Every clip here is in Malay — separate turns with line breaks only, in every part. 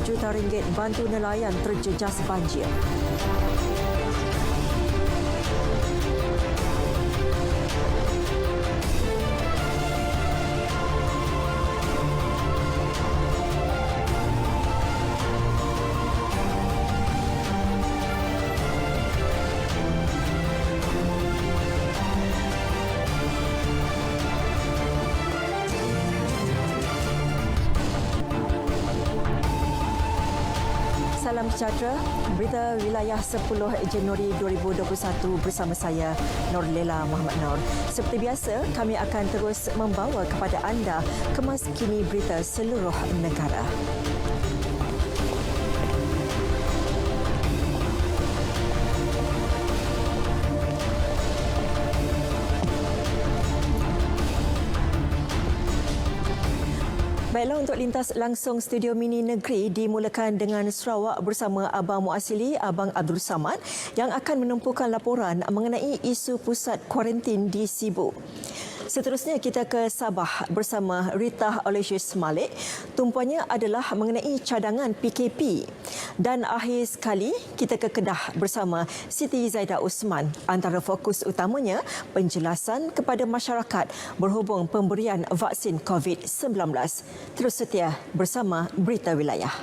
juta ringgit bantu nelayan terjejas banjir. Salam sejahtera, berita wilayah 10 Januari 2021 bersama saya Norlela Muhammad Noor. Seperti biasa, kami akan terus membawa kepada anda kemas kini berita seluruh negara. Baiklah, untuk lintas langsung studio mini negeri dimulakan dengan Sarawak bersama Abang Muasili, Abang Abdul Samad yang akan menumpukan laporan mengenai isu pusat kuarantin di Sibu. Seterusnya kita ke Sabah bersama Rita Aloysius Malik. Tumpuannya adalah mengenai cadangan PKP. Dan akhir sekali kita ke Kedah bersama Siti Zaidah Usman. Antara fokus utamanya penjelasan kepada masyarakat berhubung pemberian vaksin COVID-19. Terus setia bersama Berita Wilayah.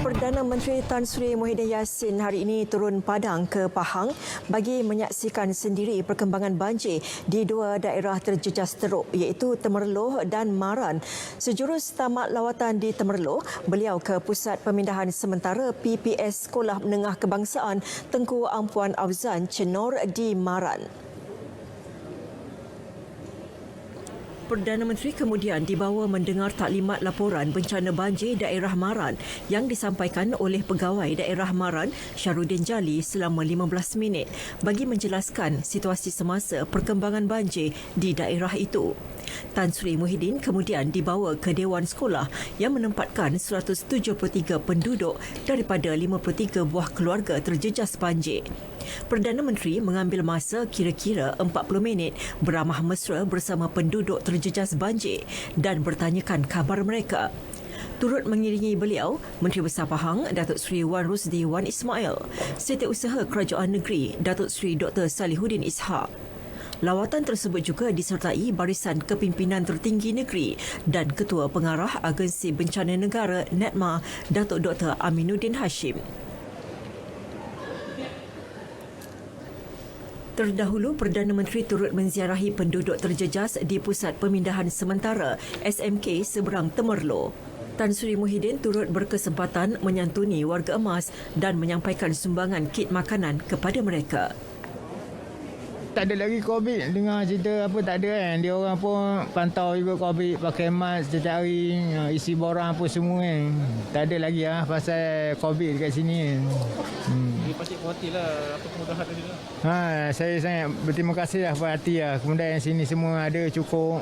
Perdana Menteri Tan Sri Muhyiddin Yassin hari ini turun padang ke Pahang bagi menyaksikan sendiri perkembangan banjir di dua daerah terjejas teruk iaitu Temerloh dan Maran. Sejurus tamat lawatan di Temerloh, beliau ke Pusat Pemindahan Sementara PPS Sekolah Menengah Kebangsaan Tengku Ampuan Afzan Cenor di Maran. Perdana Menteri kemudian dibawa mendengar taklimat laporan bencana banjir daerah Maran yang disampaikan oleh Pegawai Daerah Maran Syarudin Jali selama 15 minit bagi menjelaskan situasi semasa perkembangan banjir di daerah itu. Tan Sri Muhyiddin kemudian dibawa ke Dewan Sekolah yang menempatkan 173 penduduk daripada 53 buah keluarga terjejas banjir. Perdana Menteri mengambil masa kira-kira 40 minit beramah mesra bersama penduduk terjejas banjir dan bertanyakan khabar mereka. Turut mengiringi beliau, Menteri Besar Pahang Datuk Seri Wan Rusdi Wan Ismail, Setiausaha Kerajaan Negeri Datuk Seri Dr. Salihuddin Ishak. Lawatan tersebut juga disertai barisan kepimpinan tertinggi negeri dan Ketua Pengarah Agensi Bencana Negara NETMA Datuk Dr. Aminuddin Hashim. Terdahulu, Perdana Menteri turut menziarahi penduduk terjejas di Pusat Pemindahan Sementara SMK seberang Temerloh. Tan Sri Muhyiddin turut berkesempatan menyantuni warga emas dan menyampaikan sumbangan kit makanan kepada mereka.
Tak ada lagi COVID, dengar cerita apa tak ada kan. Dia orang pun pantau juga COVID, pakai mask setiap hari, isi borang apa semua kan. Tak ada lagi pasal COVID dekat sini.
Dia pasti khawatir lah apa kemudahan tadi lah.
Saya sangat berterima kasih lah pada hati lah. Kemudian sini semua ada cukup.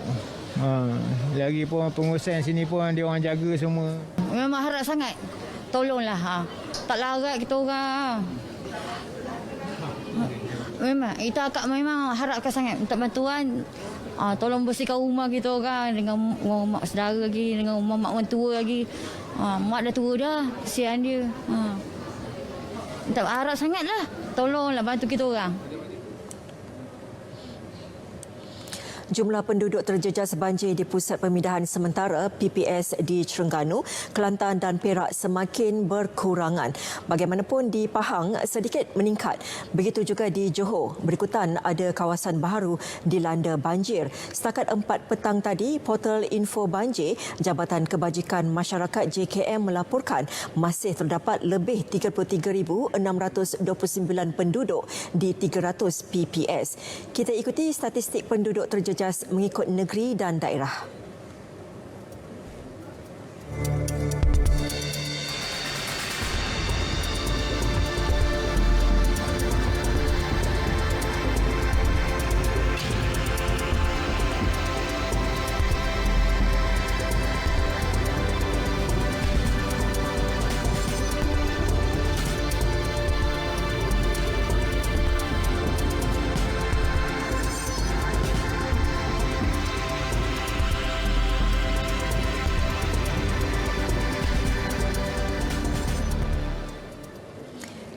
Lagi pun pengurusan sini pun dia orang jaga semua.
Memang harap sangat. Tolonglah. Tak larat kita orang. Memang kita memang harapkan sangat minta bantuan. Tolong bersihkan rumah kita orang dengan mak saudara lagi, dengan mak mentua lagi. Mak dah tua dah, kesian dia. Minta harap sangatlah. Tolonglah bantu kita orang.
Jumlah penduduk terjejas banjir di Pusat Pemindahan Sementara PPS di Terengganu, Kelantan dan Perak semakin berkurangan. Bagaimanapun di Pahang sedikit meningkat. Begitu juga di Johor. Berikutan ada kawasan baharu dilanda banjir. Setakat 4 petang tadi, portal info banjir Jabatan Kebajikan Masyarakat JKM melaporkan masih terdapat lebih 33,629 penduduk di 300 PPS. Kita ikuti statistik penduduk terjejas mengikut negeri dan daerah.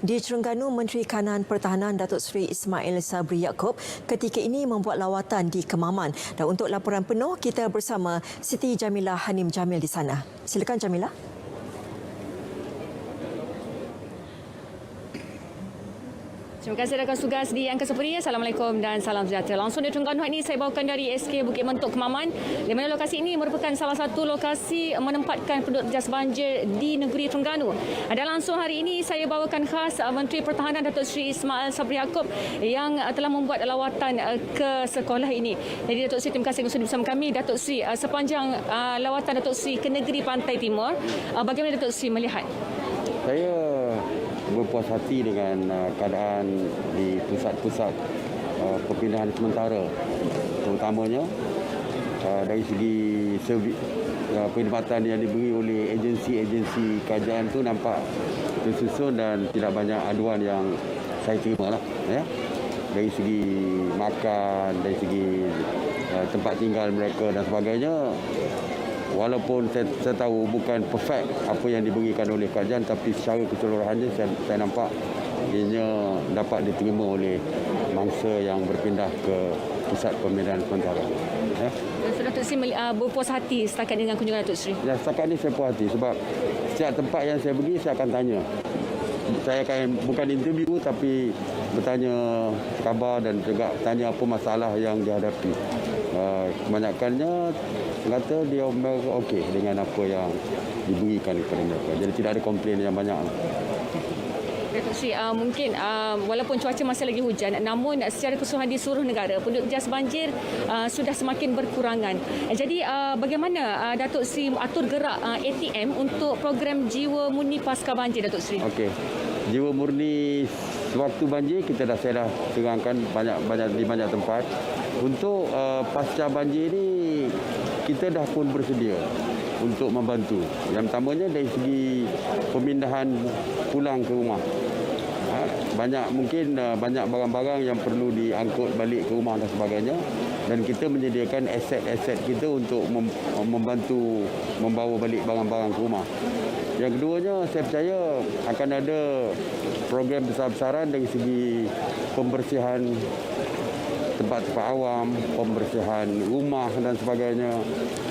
Di Terengganu, Menteri Kanan Pertahanan Datuk Seri Ismail Sabri Yaakob ketika ini membuat lawatan di Kemaman. Dan untuk laporan penuh, kita bersama Siti Jamilah Hanim Jamil di sana. Silakan Jamilah.
Terima kasih rakan tugas di Angkasa Puri. Assalamualaikum dan salam sejahtera. Langsung dari Terengganu ini saya bawakan dari SK Bukit Mentok Kemaman, di mana lokasi ini merupakan salah satu lokasi menempatkan penduduk jas banjir di negeri Terengganu. Dan langsung hari ini saya bawakan khas Menteri Pertahanan Datuk Seri Ismail Sabri Yaakob yang telah membuat lawatan ke sekolah ini. Jadi Datuk Seri, terima kasih sudah bersama kami. Datuk Seri, sepanjang lawatan Datuk Seri ke negeri Pantai Timur, bagaimana Datuk Seri melihat?
Saya berpuas hati dengan keadaan di pusat-pusat perpindahan sementara, terutamanya dari segi servis perkhidmatan yang diberi oleh agensi-agensi kerajaan tu nampak tersusun dan tidak banyak aduan yang saya terima lah, ya. Dari segi makan, dari segi tempat tinggal mereka dan sebagainya. Walaupun saya tahu bukan perfect apa yang diberikan oleh kerajaan, tapi secara keseluruhannya saya nampak ianya dapat diterima oleh mangsa yang berpindah ke pusat pemindahan sementara. Ya.
Datuk Seri berpuas hati setakat dengan kunjungan Datuk Seri?
Ya, setakat ini saya puas hati sebab setiap tempat yang saya pergi saya akan tanya. Saya akan bukan interview tapi bertanya khabar dan juga tanya apa masalah yang dihadapi. Kebanyakannya kata dia okey dengan apa yang diberikan kepada mereka. Jadi tidak ada komplain yang banyak.
Datuk Seri, mungkin walaupun cuaca masih lagi hujan, namun secara keseluruhan di seluruh negara penduduk jas banjir sudah semakin berkurangan. Jadi bagaimana Datuk Seri atur gerak ATM untuk program Jiwa Murni Pasca Banjir, Datuk Seri?
Okey. Jiwa Murni sewaktu banjir saya dah terangkan di banyak tempat. Untuk pasca banjir ni kita dah pun bersedia untuk membantu. Yang pertamanya dari segi pemindahan pulang ke rumah. Banyak barang-barang yang perlu diangkut balik ke rumah dan sebagainya, dan kita menyediakan aset-aset kita untuk membantu membawa balik barang-barang ke rumah. Yang keduanya, saya percaya akan ada program besar-besaran dari segi pembersihan tempat-tempat awam, pembersihan rumah dan sebagainya.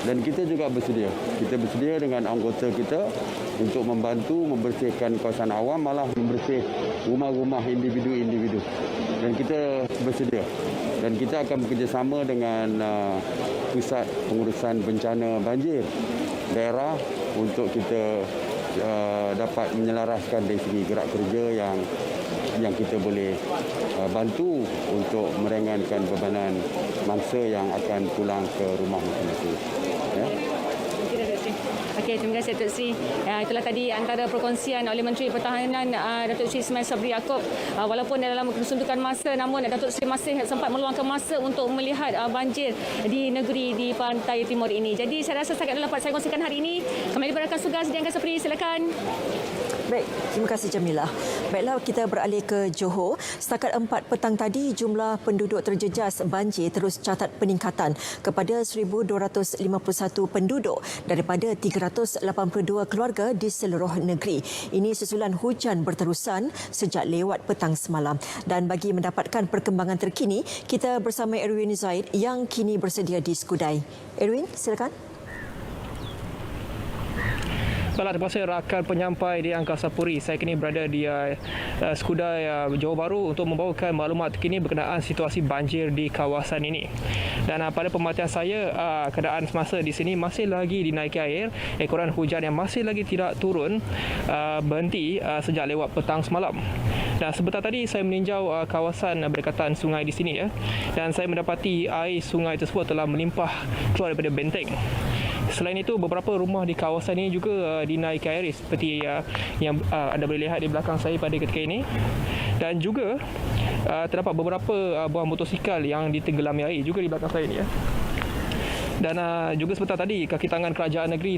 Dan kita juga bersedia. Kita bersedia dengan anggota kita untuk membantu membersihkan kawasan awam, malah membersih rumah-rumah individu-individu. Dan kita bersedia. Dan kita akan bekerjasama dengan pusat pengurusan bencana banjir daerah untuk kita dapat menyelaraskan dari segi gerak kerja yang kita boleh bantu untuk meringankan bebanan mangsa yang akan pulang ke rumah masing-masing. Ya.
Okey, terima kasih Datuk Seri. Itulah tadi antara perkongsian oleh Menteri Pertahanan Datuk Seri Ismail Sabri Yaakob. Walaupun dalam kesundukan masa, namun Datuk Seri masih sempat meluangkan masa untuk melihat banjir di negeri di Pantai Timur ini. Jadi saya rasa setakat dapat saya kongsikan hari ini. Kembali berakan tugas di Angkasa Puri, silakan.
Baik, terima kasih Jamilah. Baiklah, kita beralih ke Johor. Setakat 4 petang tadi, jumlah penduduk terjejas banjir terus catat peningkatan kepada 1,251 penduduk daripada 382 keluarga di seluruh negeri. Ini susulan hujan berterusan sejak lewat petang semalam. Dan bagi mendapatkan perkembangan terkini, kita bersama Erwin Zaid yang kini bersedia di Skudai. Erwin, silakan.
Baiklah, terima kasih rakan penyampai di Angkasa Puri. Saya kini berada di Skudai, Johor Bahru untuk membawakan maklumat terkini berkenaan situasi banjir di kawasan ini. Dan pada pemerhatian saya, keadaan semasa di sini masih lagi dinaiki air. Ekoran hujan yang masih lagi tidak turun berhenti sejak lewat petang semalam. Dan sebentar tadi saya meninjau kawasan berdekatan sungai di sini, dan saya mendapati air sungai tersebut telah melimpah keluar daripada benteng. Selain itu, beberapa rumah di kawasan ini juga dinaiki air seperti yang anda boleh lihat di belakang saya pada ketika ini. Dan juga terdapat beberapa buah motosikal yang ditenggelami air juga di belakang saya ini. Dan juga sebentar tadi kaki tangan kerajaan negeri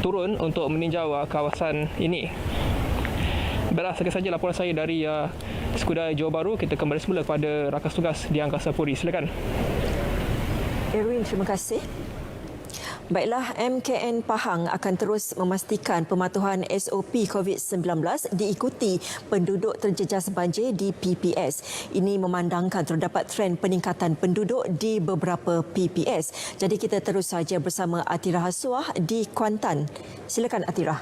turun untuk meninjau kawasan ini. Baiklah, sekian saja laporan saya dari Skudai, Johor Bahru. Kita kembali semula kepada rakan tugas di Angkasa Puri. Silakan.
Erwin, terima kasih. Baiklah, MKN Pahang akan terus memastikan pematuhan SOP COVID-19 diikuti penduduk terjejas banjir di PPS. Ini memandangkan terdapat trend peningkatan penduduk di beberapa PPS. Jadi kita terus saja bersama Atira Hasuah di Kuantan. Silakan Atira.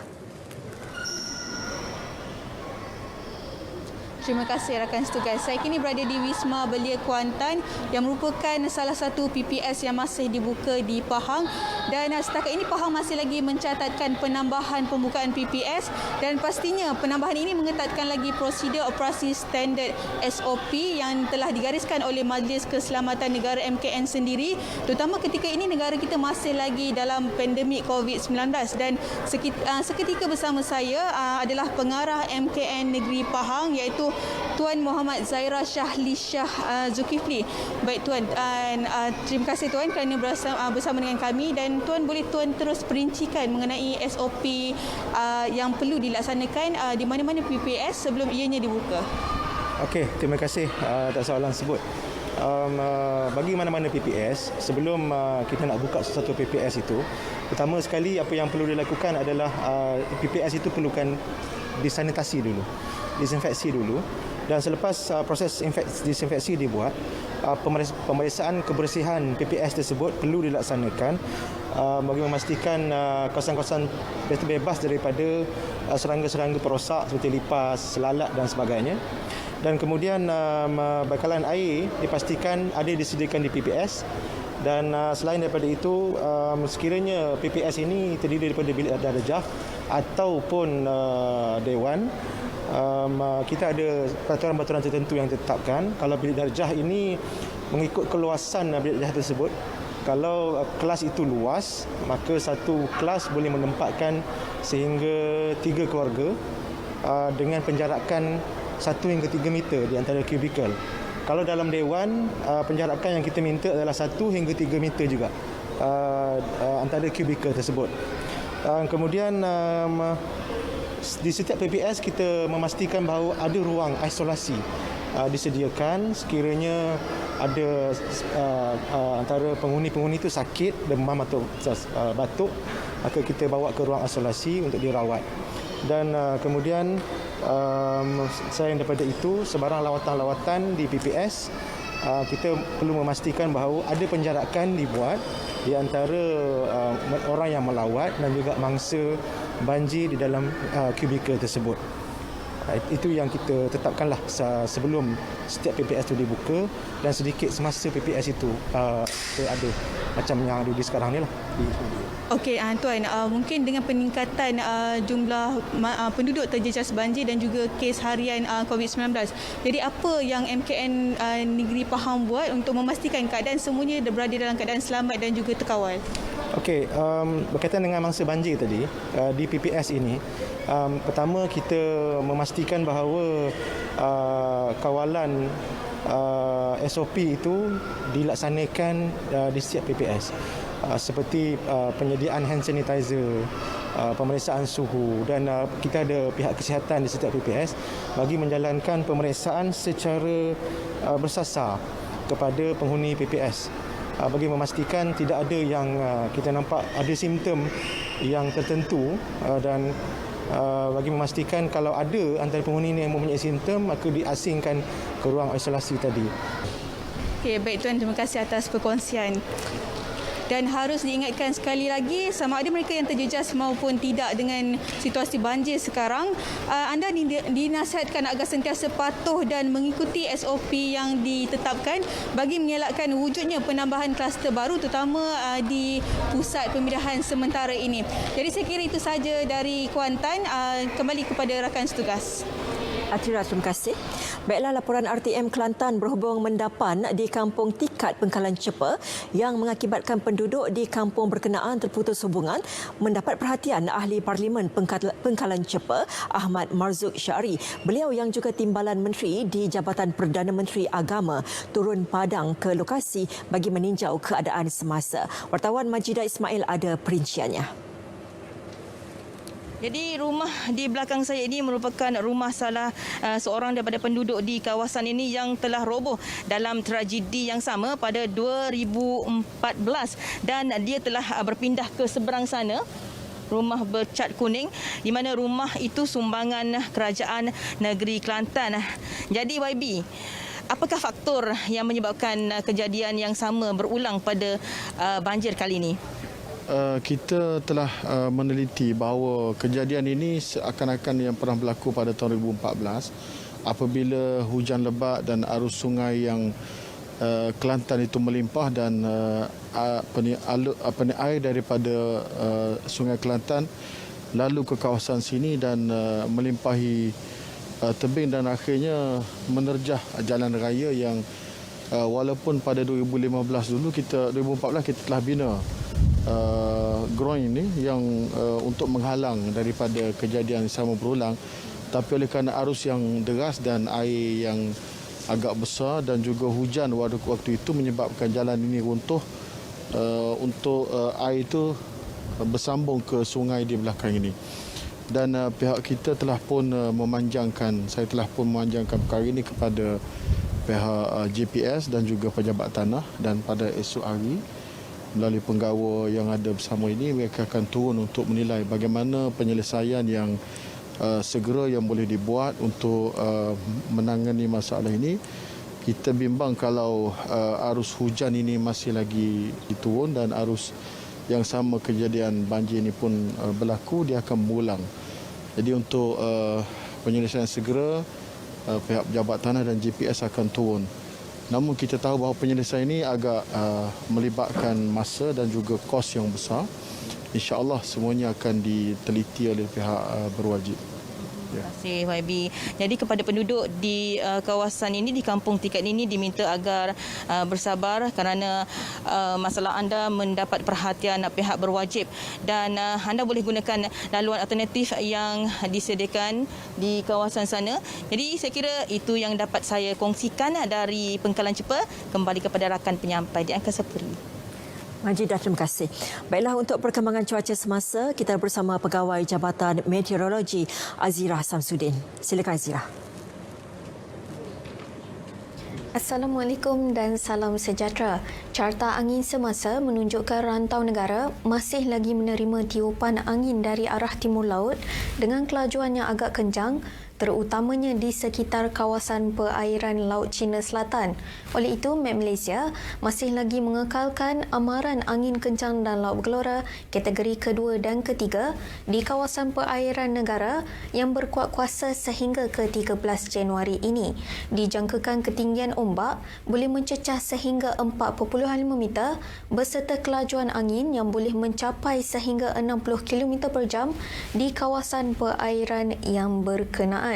Terima kasih rakan setugas. Saya kini berada di Wisma Belia Kuantan yang merupakan salah satu PPS yang masih dibuka di Pahang, dan setakat ini Pahang masih lagi mencatatkan penambahan pembukaan PPS, dan pastinya penambahan ini mengetatkan lagi prosedur operasi standard SOP yang telah digariskan oleh Majlis Keselamatan Negara MKN sendiri, terutama ketika ini negara kita masih lagi dalam pandemik COVID-19. Dan seketika bersama saya adalah pengarah MKN Negeri Pahang, iaitu Tuan Muhammad Zaira Shahli Shah Zulkifli. Baik Tuan, terima kasih Tuan kerana bersama dengan kami, dan Tuan boleh Tuan terus perincikan mengenai SOP yang perlu dilaksanakan di mana-mana PPS sebelum ianya dibuka.
Okey, terima kasih atas soalan tersebut. Bagi mana-mana PPS, sebelum kita nak buka sesuatu PPS itu, pertama sekali apa yang perlu dilakukan adalah PPS itu perlukan disanitasi dulu, disinfeksi dulu, dan selepas proses disinfeksi dibuat, pemeriksaan kebersihan PPS tersebut perlu dilaksanakan bagi memastikan kawasan-kawasan bebas daripada serangga-serangga perosak seperti lipas, lalat dan sebagainya. Dan kemudian bekalan air dipastikan ada disediakan di PPS. Dan selain daripada itu, sekiranya PPS ini terdiri daripada bilik darjah ataupun dewan, kita ada peraturan-peraturan tertentu yang ditetapkan. Kalau bilik darjah ini mengikut keluasan bilik darjah tersebut, kalau kelas itu luas, maka satu kelas boleh menempatkan sehingga 3 keluarga dengan penjarakan 1 hingga 3 meter di antara kubikel. Kalau dalam dewan, penjarakan yang kita minta adalah 1 hingga 3 meter juga antara kubikel tersebut. Kemudian di setiap PPS kita memastikan bahawa ada ruang isolasi disediakan sekiranya ada antara penghuni-penghuni itu sakit, demam atau batuk, maka kita bawa ke ruang isolasi untuk dirawat. Dan kemudian selain daripada itu, sebarang lawatan-lawatan di PPS, kita perlu memastikan bahawa ada penjarakan dibuat di antara orang yang melawat dan juga mangsa banjir di dalam kubikel tersebut. Itu yang kita tetapkanlah sebelum setiap PPS itu dibuka, dan sedikit semasa PPS itu ada macam yang ada di sekarang ni lah.
Okey Tuan, mungkin dengan peningkatan jumlah penduduk terjejas banjir dan juga kes harian COVID-19, jadi apa yang MKN Negeri Pahang buat untuk memastikan keadaan semuanya berada dalam keadaan selamat dan juga terkawal?
Okey, berkaitan dengan mangsa banjir tadi, di PPS ini, pertama kita memastikan bahawa kawalan SOP itu dilaksanakan di setiap PPS. Seperti penyediaan hand sanitizer, pemeriksaan suhu, dan kita ada pihak kesihatan di setiap PPS bagi menjalankan pemeriksaan secara bersasar kepada penghuni PPS bagi memastikan tidak ada yang kita nampak ada simptom yang tertentu, dan bagi memastikan kalau ada antara penghuni yang mempunyai simptom maka diasingkan ke ruang isolasi tadi.
Okey, baik Tuan, terima kasih atas perkongsian. Dan harus diingatkan sekali lagi, sama ada mereka yang terjejas maupun tidak dengan situasi banjir sekarang, anda dinasihatkan agar sentiasa patuh dan mengikuti SOP yang ditetapkan bagi mengelakkan wujudnya penambahan kluster baru, terutama di pusat pemindahan sementara ini. Jadi saya kira itu sahaja dari Kuantan. Kembali kepada rakan setugas.
Atira, terima kasih. Baiklah, laporan RTM Kelantan berhubung mendapan di Kampung Tikat, Pengkalan Cepa yang mengakibatkan penduduk di kampung berkenaan terputus hubungan mendapat perhatian Ahli Parlimen Pengkalan Cepa, Ahmad Marzuk Syari. Beliau yang juga Timbalan Menteri di Jabatan Perdana Menteri Agama turun padang ke lokasi bagi meninjau keadaan semasa. Wartawan Majidah Ismail ada perinciannya.
Jadi rumah di belakang saya ini merupakan rumah salah seorang daripada penduduk di kawasan ini yang telah roboh dalam tragedi yang sama pada 2014 dan dia telah berpindah ke seberang sana, rumah bercat kuning, di mana rumah itu sumbangan kerajaan negeri Kelantan. Jadi YB, apakah faktor yang menyebabkan kejadian yang sama berulang pada banjir kali ini?
Kita telah meneliti bahawa kejadian ini seakan-akan yang pernah berlaku pada tahun 2014 apabila hujan lebat dan arus sungai yang Kelantan itu melimpah dan air daripada sungai Kelantan lalu ke kawasan sini dan melimpahi tebing dan akhirnya menerjah jalan raya yang walaupun pada 2014 kita telah bina groin ini yang untuk menghalang daripada kejadian sama berulang, tapi oleh kerana arus yang deras dan air yang agak besar dan juga hujan waktu itu menyebabkan jalan ini runtuh untuk air itu bersambung ke sungai di belakang ini. Dan pihak kita telah pun saya telah pun memanjangkan perkara ini kepada pihak JPS dan juga pejabat tanah, dan pada esok hari melalui penggawa yang ada bersama ini mereka akan turun untuk menilai bagaimana penyelesaian yang segera yang boleh dibuat untuk menangani masalah ini. Kita bimbang kalau arus hujan ini masih lagi diturun dan arus yang sama kejadian banjir ini pun berlaku, dia akan berulang. Jadi untuk penyelesaian segera pihak pejabat tanah dan GPS akan turun. Namun kita tahu bahawa penyelesaian ini agak melibatkan masa dan juga kos yang besar. InsyaAllah semuanya akan diteliti oleh pihak berwajib.
Terima kasih YB. Jadi kepada penduduk di kawasan ini, di kampung Tikat ini, diminta agar bersabar kerana masalah anda mendapat perhatian pihak berwajib dan anda boleh gunakan laluan alternatif yang disediakan di kawasan sana. Jadi saya kira itu yang dapat saya kongsikan dari Pengkalan Cepa. Kembali kepada rakan penyampai di Angkasa Puri.
Majidah, terima kasih. Baiklah, untuk perkembangan cuaca semasa, kita bersama Pegawai Jabatan Meteorologi Azira Samsudin. Silakan Azira.
Assalamualaikum dan salam sejahtera. Carta angin semasa menunjukkan rantau negara masih lagi menerima tiupan angin dari arah timur laut dengan kelajuan yang agak kencang, terutamanya di sekitar kawasan perairan Laut Cina Selatan. Oleh itu, Met Malaysia masih lagi mengekalkan amaran angin kencang dan laut bergelora kategori kedua dan ketiga di kawasan perairan negara yang berkuat kuasa sehingga ke 13 Januari ini. Dijangkakan ketinggian ombak boleh mencecah sehingga 4.5 meter berserta kelajuan angin yang boleh mencapai sehingga 60 km per jam di kawasan perairan yang berkenaan.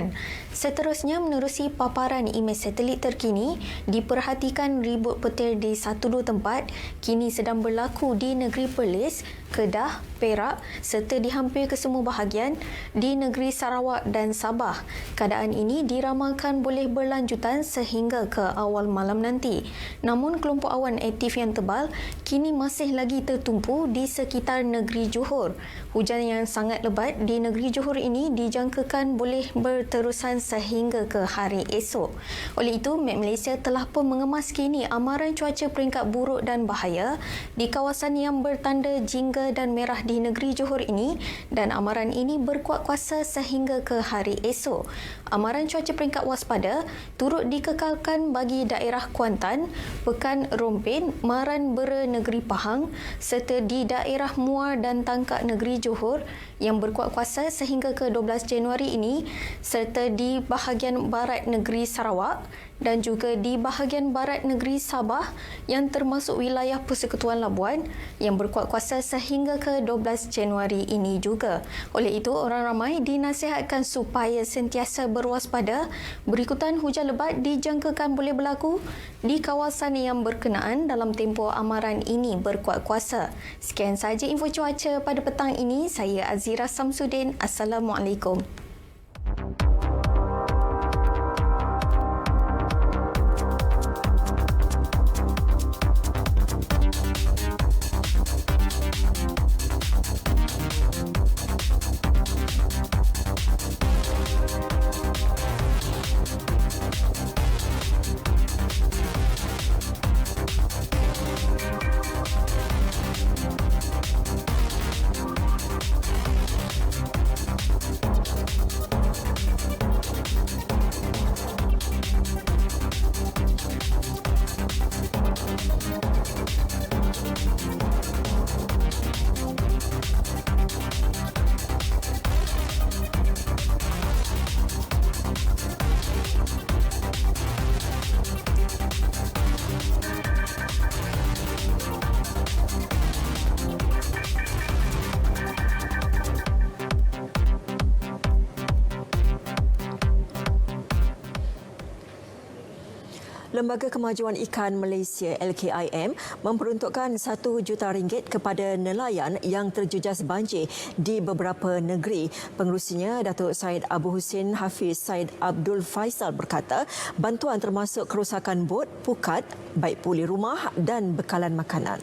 Seterusnya, menerusi paparan imej satelit terkini, diperhatikan ribut petir di 1-2 tempat kini sedang berlaku di negeri Perlis, Kedah, Perak serta di hampir kesemua bahagian di negeri Sarawak dan Sabah. Keadaan ini diramalkan boleh berlanjutan sehingga ke awal malam nanti. Namun kelompok awan aktif yang tebal kini masih lagi tertumpu di sekitar negeri Johor. Hujan yang sangat lebat di negeri Johor ini dijangkakan boleh berterusan sehingga ke hari esok. Oleh itu, Met Malaysia telah pun mengemas kini amaran cuaca peringkat buruk dan bahaya di kawasan yang bertanda jingga dan merah di negeri Johor ini, dan amaran ini berkuat kuasa sehingga ke hari esok. Amaran cuaca peringkat waspada turut dikekalkan bagi daerah Kuantan, Pekan Rompin, Maran Bera negeri Pahang serta di daerah Muar dan Tangkak negeri Johor yang berkuat kuasa sehingga ke 12 Januari ini, serta di bahagian barat negeri Sarawak dan juga di bahagian barat negeri Sabah yang termasuk wilayah Persekutuan Labuan yang berkuat kuasa sehingga ke 12 Januari ini juga. Oleh itu, orang ramai dinasihatkan supaya sentiasa berwaspada. Berikutan hujan lebat dijangkakan boleh berlaku di kawasan yang berkenaan dalam tempoh amaran ini berkuat kuasa. Sekian sahaja info cuaca pada petang ini. Saya Azira Samsudin. Assalamualaikum.
Lembaga Kemajuan Ikan Malaysia LKIM memperuntukkan RM1 juta kepada nelayan yang terjejas banjir di beberapa negeri. Pengerusinya, Datuk Syed Abu Hussein Hafiz Syed Abdul Faisal berkata, bantuan termasuk kerosakan bot, pukat, baik pulih rumah dan bekalan makanan.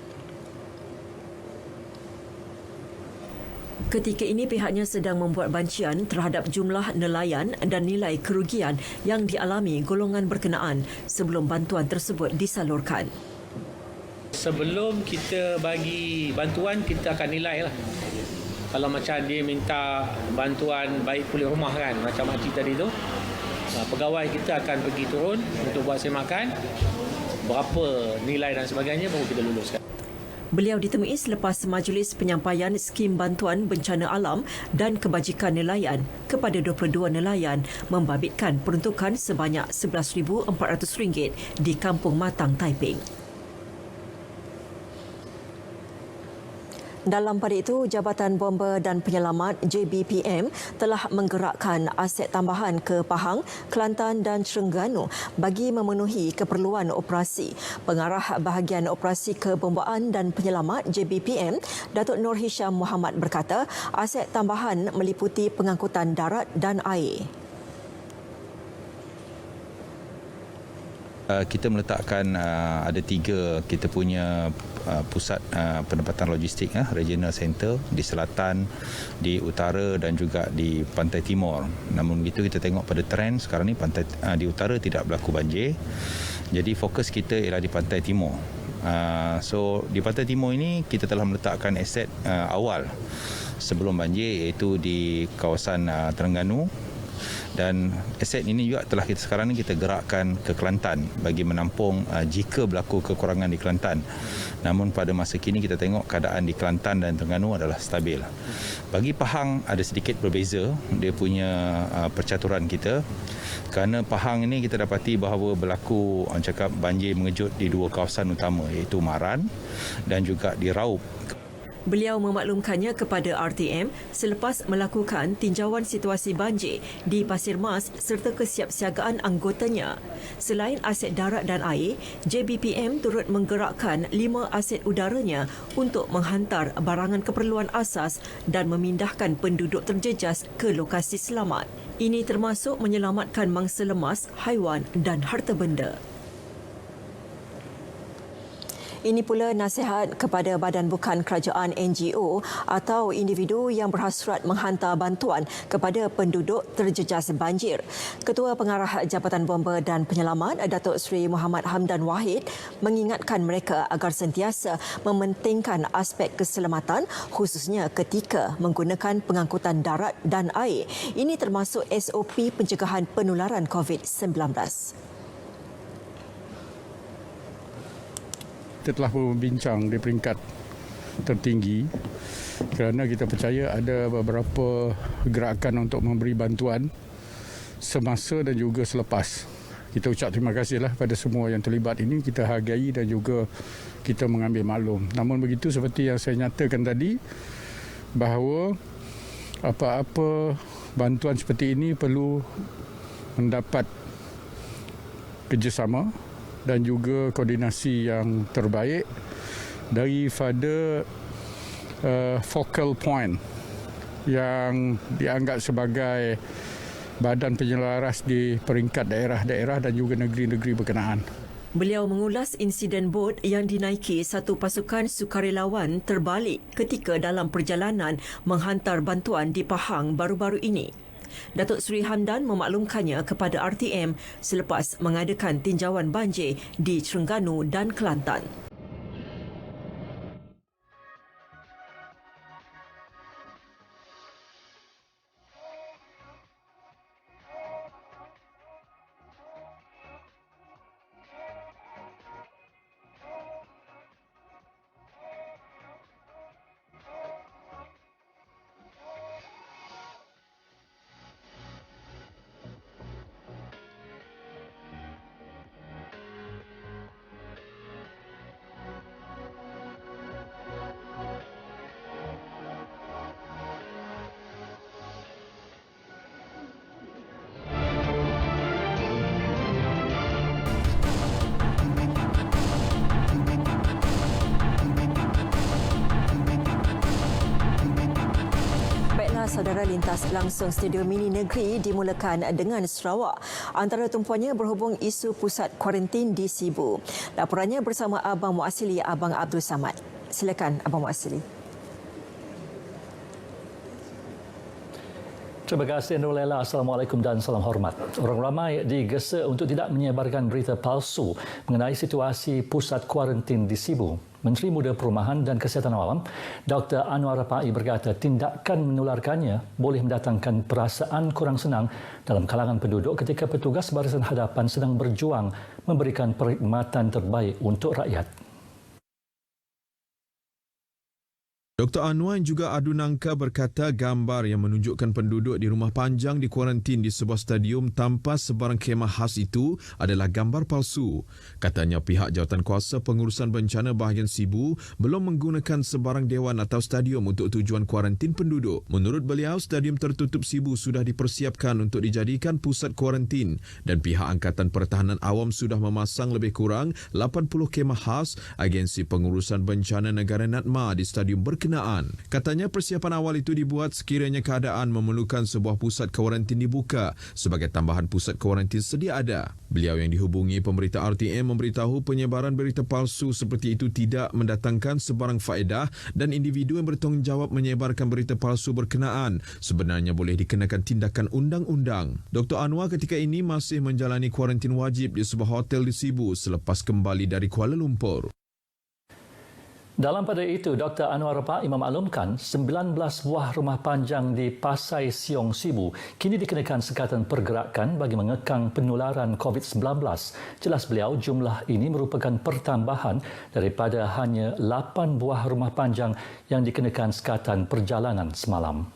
Ketika ini pihaknya sedang membuat bancian terhadap jumlah nelayan dan nilai kerugian yang dialami golongan berkenaan sebelum bantuan tersebut disalurkan.
Sebelum kita bagi bantuan, kita akan nilai lah. Kalau macam dia minta bantuan baik pulih rumah kan, macam makcik tadi tu, pegawai kita akan pergi turun untuk buat semakan, berapa nilai dan sebagainya baru kita luluskan.
Beliau ditemui selepas majlis penyampaian skim bantuan bencana alam dan kebajikan nelayan kepada 22 nelayan membabitkan peruntukan sebanyak RM11,400 di Kampung Matang, Taiping. Dalam pada itu, Jabatan Bomba dan Penyelamat JBPM telah menggerakkan aset tambahan ke Pahang, Kelantan dan Terengganu bagi memenuhi keperluan operasi. Pengarah Bahagian Operasi Kebombaan dan Penyelamat JBPM, Datuk Nur Hisham Muhammad berkata, aset tambahan meliputi pengangkutan darat dan air.
Kita meletakkan ada 3 kita punya pusat penempatan logistik, regional center di selatan, di utara dan juga di pantai timur. Namun begitu kita tengok pada trend sekarang ni pantai di utara tidak berlaku banjir. Jadi fokus kita ialah di pantai timur. So di pantai timur ini kita telah meletakkan aset awal sebelum banjir, iaitu di kawasan Terengganu. Dan aset ini juga telah sekarang ni kita gerakkan ke Kelantan bagi menampung jika berlaku kekurangan di Kelantan. Namun pada masa kini kita tengok keadaan di Kelantan dan Terengganu adalah stabil. Bagi Pahang ada sedikit berbeza dia punya percaturan kita, kerana Pahang ini kita dapati bahawa berlaku cakap banjir mengejut di 2 kawasan utama, iaitu Maran dan juga di Raub.
Beliau memaklumkannya kepada RTM selepas melakukan tinjauan situasi banjir di Pasir Mas serta kesiapsiagaan anggotanya. Selain aset darat dan air, JBPM turut menggerakkan 5 aset udaranya untuk menghantar barangan keperluan asas dan memindahkan penduduk terjejas ke lokasi selamat. Ini termasuk menyelamatkan mangsa lemas, haiwan dan harta benda. Ini pula nasihat kepada badan bukan kerajaan NGO atau individu yang berhasrat menghantar bantuan kepada penduduk terjejas banjir. Ketua Pengarah Jabatan Bomba dan Penyelamat, Datuk Seri Muhammad Hamdan Wahid, mengingatkan mereka agar sentiasa mementingkan aspek keselamatan khususnya ketika menggunakan pengangkutan darat dan air. Ini termasuk SOP pencegahan penularan COVID-19.
Kita telah berbincang di peringkat tertinggi kerana kita percaya ada beberapa gerakan untuk memberi bantuan semasa dan juga selepas. Kita ucap terima kasihlah pada semua yang terlibat ini, kita hargai dan juga kita mengambil maklum. Namun begitu, seperti yang saya nyatakan tadi, bahawa apa-apa bantuan seperti ini perlu mendapat kerjasama dan juga koordinasi yang terbaik daripada focal point yang dianggap sebagai badan penyelaras di peringkat daerah-daerah dan juga negeri-negeri berkenaan.
Beliau mengulas insiden bot yang dinaiki satu pasukan sukarelawan terbalik ketika dalam perjalanan menghantar bantuan di Pahang baru-baru ini. Datuk Seri Hamdan memaklumkannya kepada RTM selepas mengadakan tinjauan banjir di Terengganu dan Kelantan. saudara lintas langsung Stadium Mini Negeri dimulakan dengan Sarawak. Antara tumpuannya berhubung isu pusat kuarantin di Sibu. Laporannya bersama Abang Muasili, Abang Abdul Samad. Silakan Abang Muasili.
Terima kasih Nur Lela. Assalamualaikum dan salam hormat. Orang ramai digesa untuk tidak menyebarkan berita palsu mengenai situasi pusat kuarantin di Sibu. Menteri Muda Perumahan dan Kesihatan Awam, Dr. Anwar Rapai berkata tindakan menularkannya boleh mendatangkan perasaan kurang senang dalam kalangan penduduk ketika petugas barisan hadapan sedang berjuang memberikan perkhidmatan terbaik untuk rakyat.
Dr. Anwar juga adu nangka berkata gambar yang menunjukkan penduduk di rumah panjang dikuarantin di sebuah stadium tanpa sebarang khemah khas itu adalah gambar palsu. Katanya pihak Jawatankuasa Pengurusan Bencana Bahagian Sibu belum menggunakan sebarang dewan atau stadium untuk tujuan kuarantin penduduk. Menurut beliau, stadium tertutup Sibu sudah dipersiapkan untuk dijadikan pusat kuarantin dan pihak Angkatan Pertahanan Awam sudah memasang lebih kurang 80 khemah khas Agensi Pengurusan Bencana Negara NADMA di stadium berkenaan. Katanya persiapan awal itu dibuat sekiranya keadaan memerlukan sebuah pusat kuarantin dibuka sebagai tambahan pusat kuarantin sedia ada. Beliau yang dihubungi pemberita RTM memberitahu penyebaran berita palsu seperti itu tidak mendatangkan sebarang faedah dan individu yang bertanggungjawab menyebarkan berita palsu berkenaan sebenarnya boleh dikenakan tindakan undang-undang. Dr. Anwar ketika ini masih menjalani kuarantin wajib di sebuah hotel di Sibu selepas kembali dari Kuala Lumpur.
Dalam pada itu, Dr. Anwar Rapai memaklumkan 19 buah rumah panjang di Pasai Siong Sibu kini dikenakan sekatan pergerakan bagi mengekang penularan COVID-19. Jelas beliau, jumlah ini merupakan pertambahan daripada hanya 8 buah rumah panjang yang dikenakan sekatan perjalanan semalam.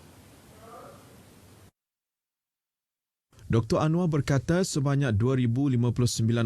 Dr. Anwar berkata sebanyak 2,059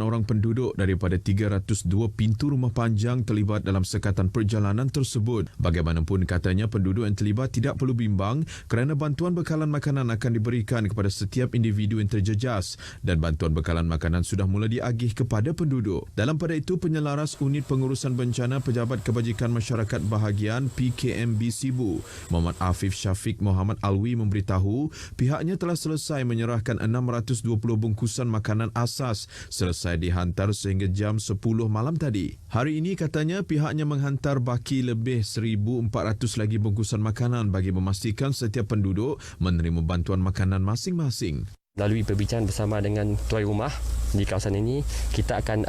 orang penduduk daripada 302 pintu rumah panjang terlibat dalam sekatan perjalanan tersebut. Bagaimanapun katanya penduduk yang terlibat tidak perlu bimbang kerana bantuan bekalan makanan akan diberikan kepada setiap individu yang terjejas dan bantuan bekalan makanan sudah mula diagih kepada penduduk. Dalam pada itu, penyelaras Unit Pengurusan Bencana Pejabat Kebajikan Masyarakat Bahagian PKMB Sibu, Muhammad Afif Syafiq Muhammad Alwi memberitahu pihaknya telah selesai menyerahkan 620 bungkusan makanan asas selesai dihantar sehingga jam 10 malam tadi. Hari ini katanya pihaknya menghantar baki lebih 1,400 lagi bungkusan makanan bagi memastikan setiap penduduk menerima bantuan makanan masing-masing.
Melalui perbincangan bersama dengan tuan rumah di kawasan ini, kita akan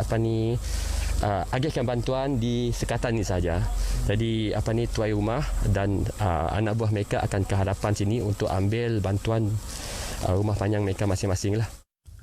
agihkan bantuan di sekatan ini saja. Jadi tuan rumah dan anak buah mereka akan ke hadapan sini untuk ambil bantuan rumah panjang mereka masing-masing lah.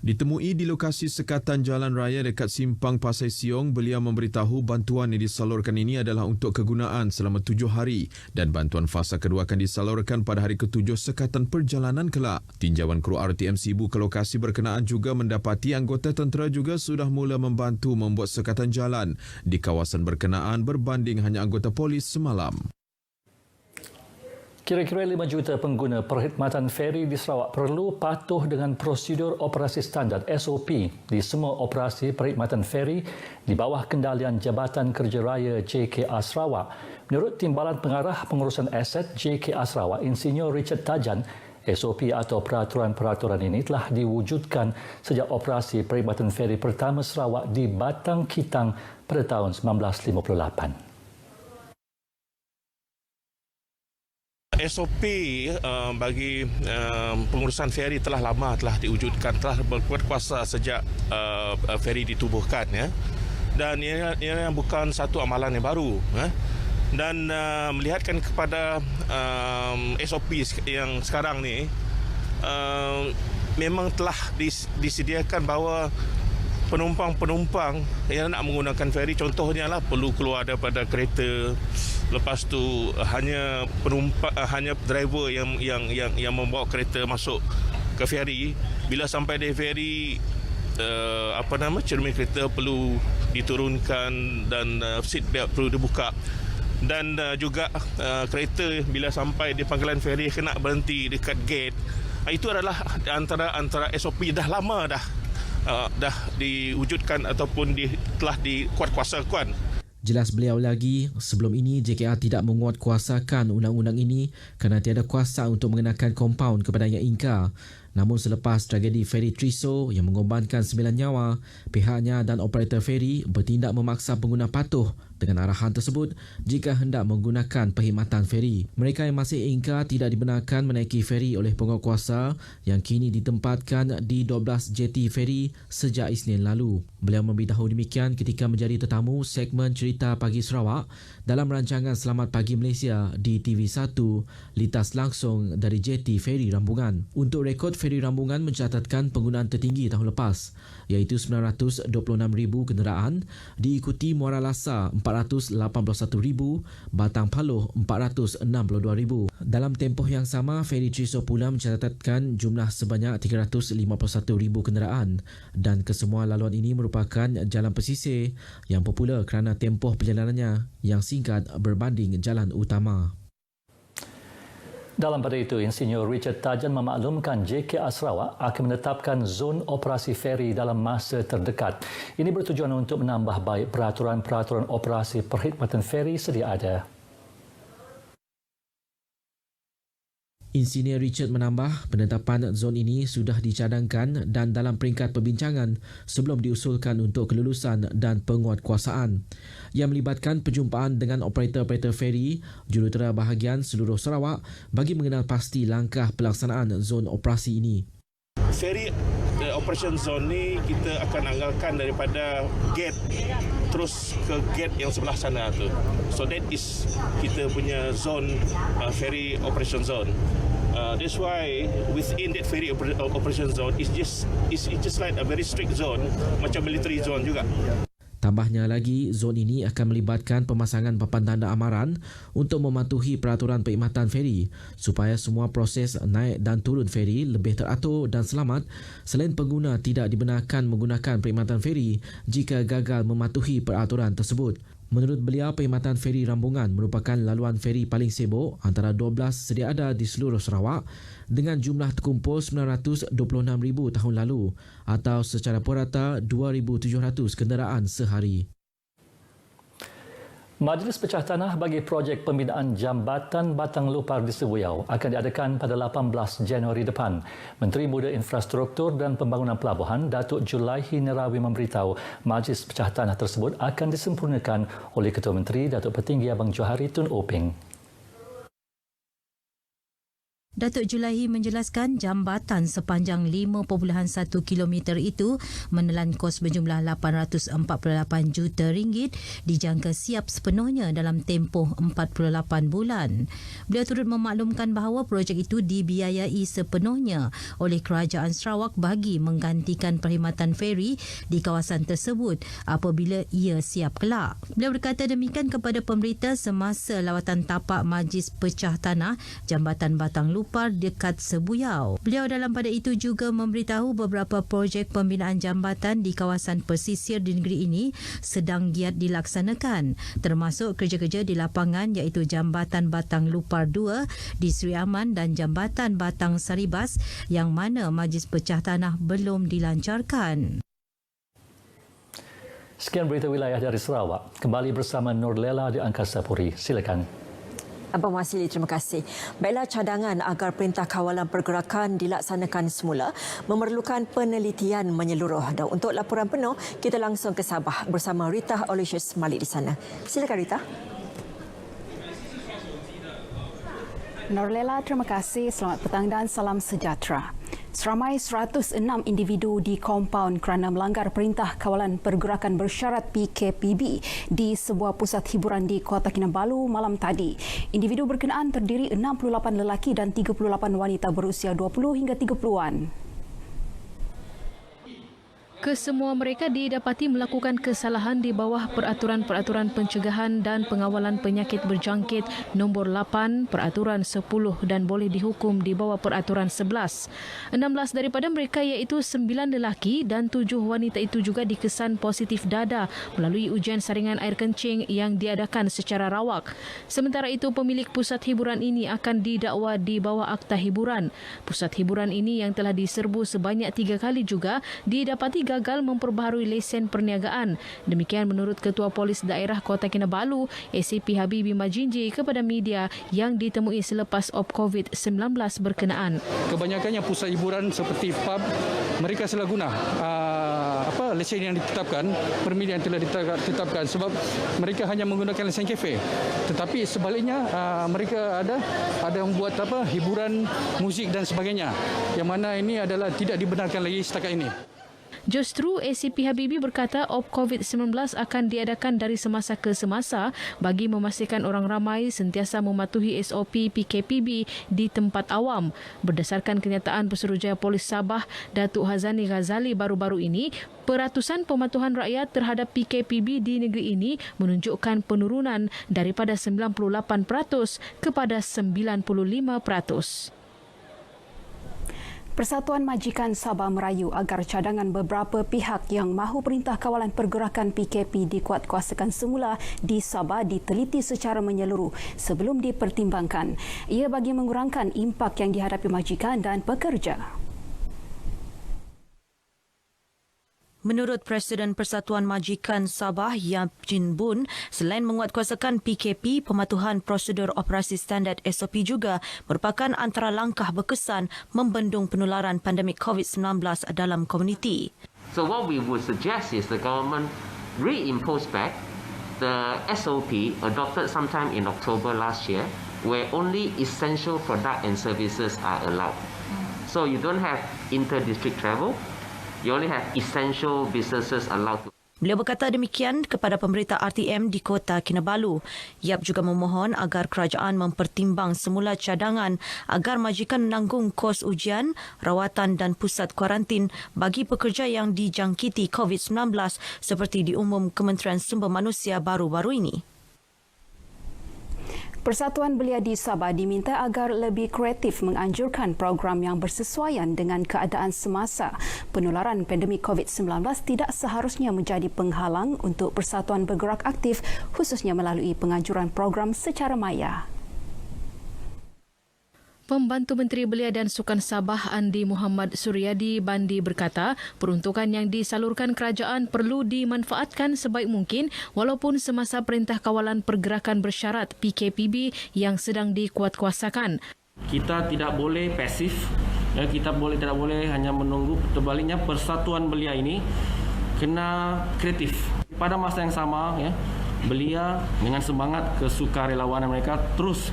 Ditemui di lokasi sekatan jalan raya dekat Simpang Pasai Siong, beliau memberitahu bantuan yang disalurkan ini adalah untuk kegunaan selama 7 hari dan bantuan fasa kedua akan disalurkan pada hari ke-7 sekatan perjalanan kelak. Tinjauan kru RTM Sibu ke lokasi berkenaan juga mendapati anggota tentera juga sudah mula membantu membuat sekatan jalan di kawasan berkenaan berbanding hanya anggota polis semalam.
Kira-kira 5 juta pengguna perkhidmatan feri di Sarawak perlu patuh dengan prosedur operasi standard SOP di semua operasi perkhidmatan feri di bawah kendalian Jabatan Kerja Raya JKR Sarawak. Menurut Timbalan Pengarah Pengurusan Aset JKR Sarawak, Insinyur Richard Tajan, SOP atau peraturan-peraturan ini telah diwujudkan sejak operasi perkhidmatan feri pertama Sarawak di Batang Kitang pada tahun 1958.
SOP bagi pengurusan feri telah lama telah diwujudkan, telah berkuat kuasa sejak feri ditubuhkan, ya. Dan ia bukan satu amalan yang baru, ya. Dan melihatkan kepada SOP yang sekarang ni memang telah disediakan bahawa penumpang-penumpang yang nak menggunakan feri, contohnya lah perlu keluar daripada kereta, lepas tu hanya driver yang membawa kereta masuk ke feri. Bila sampai di feri, cermin kereta perlu diturunkan dan seat belt perlu dibuka. Dan juga kereta bila sampai di pangkalan feri kena berhenti dekat gate. Itu adalah antara SOP dah lama dah diwujudkan ataupun telah dikuatkuasakan.
Jelas beliau lagi, sebelum ini JKR tidak menguatkuasakan undang-undang ini kerana tiada kuasa untuk mengenakan kompaun kepadanya Inka. Namun selepas tragedi feri Triso yang mengorbankan 9 nyawa, pihaknya dan operator feri bertindak memaksa pengguna patuh dengan arahan tersebut jika hendak menggunakan perkhidmatan feri. Mereka yang masih ingkar tidak dibenarkan menaiki feri oleh penguatkuasa yang kini ditempatkan di 12 jeti feri sejak Isnin lalu. Beliau memberitahu demikian ketika menjadi tetamu segmen Cerita Pagi Sarawak dalam rancangan Selamat Pagi Malaysia di TV1 litas langsung dari jeti feri Rambungan. Untuk rekod, feri Rambungan mencatatkan penggunaan tertinggi tahun lepas iaitu 926,000 kenderaan, diikuti Muara Lasa 481,000, Batang Paluh 462,000. Dalam tempoh yang sama, feri Triso pula mencatatkan jumlah sebanyak 351,000 kenderaan dan kesemua laluan ini merupakan jalan pesisir yang popular kerana tempoh perjalanannya yang singkat berbanding jalan utama.
Dalam pada itu, Insinyur Richard Tajan memaklumkan JKR Sarawak akan menetapkan zon operasi feri dalam masa terdekat. Ini bertujuan untuk menambah baik peraturan-peraturan operasi perkhidmatan feri sedia ada.
Insinyur Richard menambah, penetapan zon ini sudah dicadangkan dan dalam peringkat perbincangan sebelum diusulkan untuk kelulusan dan penguatkuasaan yang melibatkan perjumpaan dengan operator-operator feri jurutera bahagian seluruh Sarawak bagi mengenal pasti langkah pelaksanaan zon operasi ini.
Feri operation zone ni kita akan anggalkan daripada gate terus ke gate yang sebelah sana tu. So that is kita punya zone ferry operation zone. That's why within that ferry operation zone it's just like a very strict zone, macam military zone juga.
Tambahnya lagi, zon ini akan melibatkan pemasangan papan tanda amaran untuk mematuhi peraturan perkhidmatan feri supaya semua proses naik dan turun feri lebih teratur dan selamat selain pengguna tidak dibenarkan menggunakan perkhidmatan feri jika gagal mematuhi peraturan tersebut. Menurut beliau, perkhidmatan feri Rambungan merupakan laluan feri paling sibuk antara 12 sedia ada di seluruh Sarawak dengan jumlah terkumpul 926,000 tahun lalu atau secara purata 2,700 kenderaan sehari.
Majlis Pecah Tanah bagi projek pembinaan Jambatan Batang Lupar di Sibuyau akan diadakan pada 18 Januari depan. Menteri Muda Infrastruktur dan Pembangunan Pelabuhan Datuk Julaihi Nerawi memberitahu Majlis Pecah Tanah tersebut akan disempurnakan oleh Ketua Menteri Datuk Petinggi Abang Johari Tun Openg.
Datuk Julaihi menjelaskan jambatan sepanjang 5.1 km itu menelan kos berjumlah RM848 juta dijangka siap sepenuhnya dalam tempoh 48 bulan. Beliau turut memaklumkan bahawa projek itu dibiayai sepenuhnya oleh Kerajaan Sarawak bagi menggantikan perkhidmatan feri di kawasan tersebut apabila ia siap kelak. Beliau berkata demikian kepada pemberita semasa lawatan tapak Majlis Pecah Tanah Jambatan Batang Lupar dekat Sibuyau. Beliau dalam pada itu juga memberitahu beberapa projek pembinaan jambatan di kawasan pesisir di negeri ini sedang giat dilaksanakan, termasuk kerja-kerja di lapangan iaitu Jambatan Batang Lupar 2 di Seri Aman dan Jambatan Batang Saribas yang mana Majlis Pecah Tanah belum dilancarkan.
Sekian berita wilayah dari Sarawak. Kembali bersama Nurlela di Angkasa Puri. Silakan.
Abang Wasili, terima kasih. Baiklah, cadangan agar Perintah Kawalan Pergerakan dilaksanakan semula memerlukan penelitian menyeluruh. Dan untuk laporan penuh, kita langsung ke Sabah bersama Rita Aloysius Malik di sana. Silakan Rita.
Norlela, terima kasih. Selamat petang dan salam sejahtera. Seramai 106 individu di kompaun kerana melanggar Perintah Kawalan Pergerakan Bersyarat PKPB di sebuah pusat hiburan di Kota Kinabalu malam tadi. Individu berkenaan terdiri 68 lelaki dan 38 wanita berusia 20 hingga 30-an.
Kesemua mereka didapati melakukan kesalahan di bawah Peraturan-Peraturan Pencegahan dan Pengawalan Penyakit Berjangkit nombor 8, Peraturan 10 dan boleh dihukum di bawah Peraturan 11. 16 daripada mereka iaitu 9 lelaki dan 7 wanita itu juga dikesan positif dada melalui ujian saringan air kencing yang diadakan secara rawak. Sementara itu, pemilik pusat hiburan ini akan didakwa di bawah Akta Hiburan. Pusat hiburan ini yang telah diserbu sebanyak 3 kali juga didapati gagal memperbaharui lesen perniagaan. Demikian menurut Ketua Polis Daerah Kota Kinabalu, ACP Habibi Majinji kepada media yang ditemui selepas op COVID-19 berkenaan.
Kebanyakannya pusat hiburan seperti pub, mereka salah guna lesen yang ditetapkan, permit yang telah ditetapkan sebab mereka hanya menggunakan lesen kafe. Tetapi sebaliknya mereka ada membuat hiburan, muzik dan sebagainya. Yang mana ini adalah tidak dibenarkan lagi setakat ini.
Justru ACP Habibi berkata op COVID-19 akan diadakan dari semasa ke semasa bagi memastikan orang ramai sentiasa mematuhi SOP PKPB di tempat awam. Berdasarkan kenyataan Pesuruhjaya Polis Sabah, Datuk Hazani Ghazali baru-baru ini, peratusan pematuhan rakyat terhadap PKPB di negeri ini menunjukkan penurunan daripada 98% kepada 95%.
Persatuan Majikan Sabah merayu agar cadangan beberapa pihak yang mahu Perintah Kawalan Pergerakan PKP dikuatkuasakan semula di Sabah diteliti secara menyeluruh sebelum dipertimbangkan. Ia bagi mengurangkan impak yang dihadapi majikan dan pekerja.
Menurut Presiden Persatuan Majikan Sabah, Yap Jin Boon, selain menguatkuasakan PKP, pematuhan prosedur operasi standard SOP juga merupakan antara langkah berkesan membendung penularan pandemik COVID-19 dalam komuniti.
So what we would suggest is the government reimpose back the SOP adopted sometime in October last year, where only essential product and services are allowed. So you don't have inter-district travel. You only have essential businesses allowed to.
Beliau berkata demikian kepada pemberita RTM di Kota Kinabalu. Yap juga memohon agar kerajaan mempertimbang semula cadangan agar majikan menanggung kos ujian, rawatan dan pusat kuarantin bagi pekerja yang dijangkiti COVID-19 seperti diumum Kementerian Sumber Manusia baru-baru ini.
Persatuan Belia di Sabah diminta agar lebih kreatif menganjurkan program yang bersesuaian dengan keadaan semasa. Penularan pandemik COVID-19 tidak seharusnya menjadi penghalang untuk persatuan bergerak aktif, khususnya melalui penganjuran program secara maya.
Pembantu Menteri Belia dan Sukan Sabah Andi Muhammad Suryadi Bandi berkata peruntukan yang disalurkan kerajaan perlu dimanfaatkan sebaik mungkin walaupun semasa Perintah Kawalan Pergerakan Bersyarat PKPB yang sedang dikuatkuasakan.
Kita tidak boleh pasif, kita tidak boleh hanya menunggu. Terbaliknya Persatuan Belia ini kena kreatif. Pada masa yang sama, Belia dengan semangat kesukarelawanan mereka terus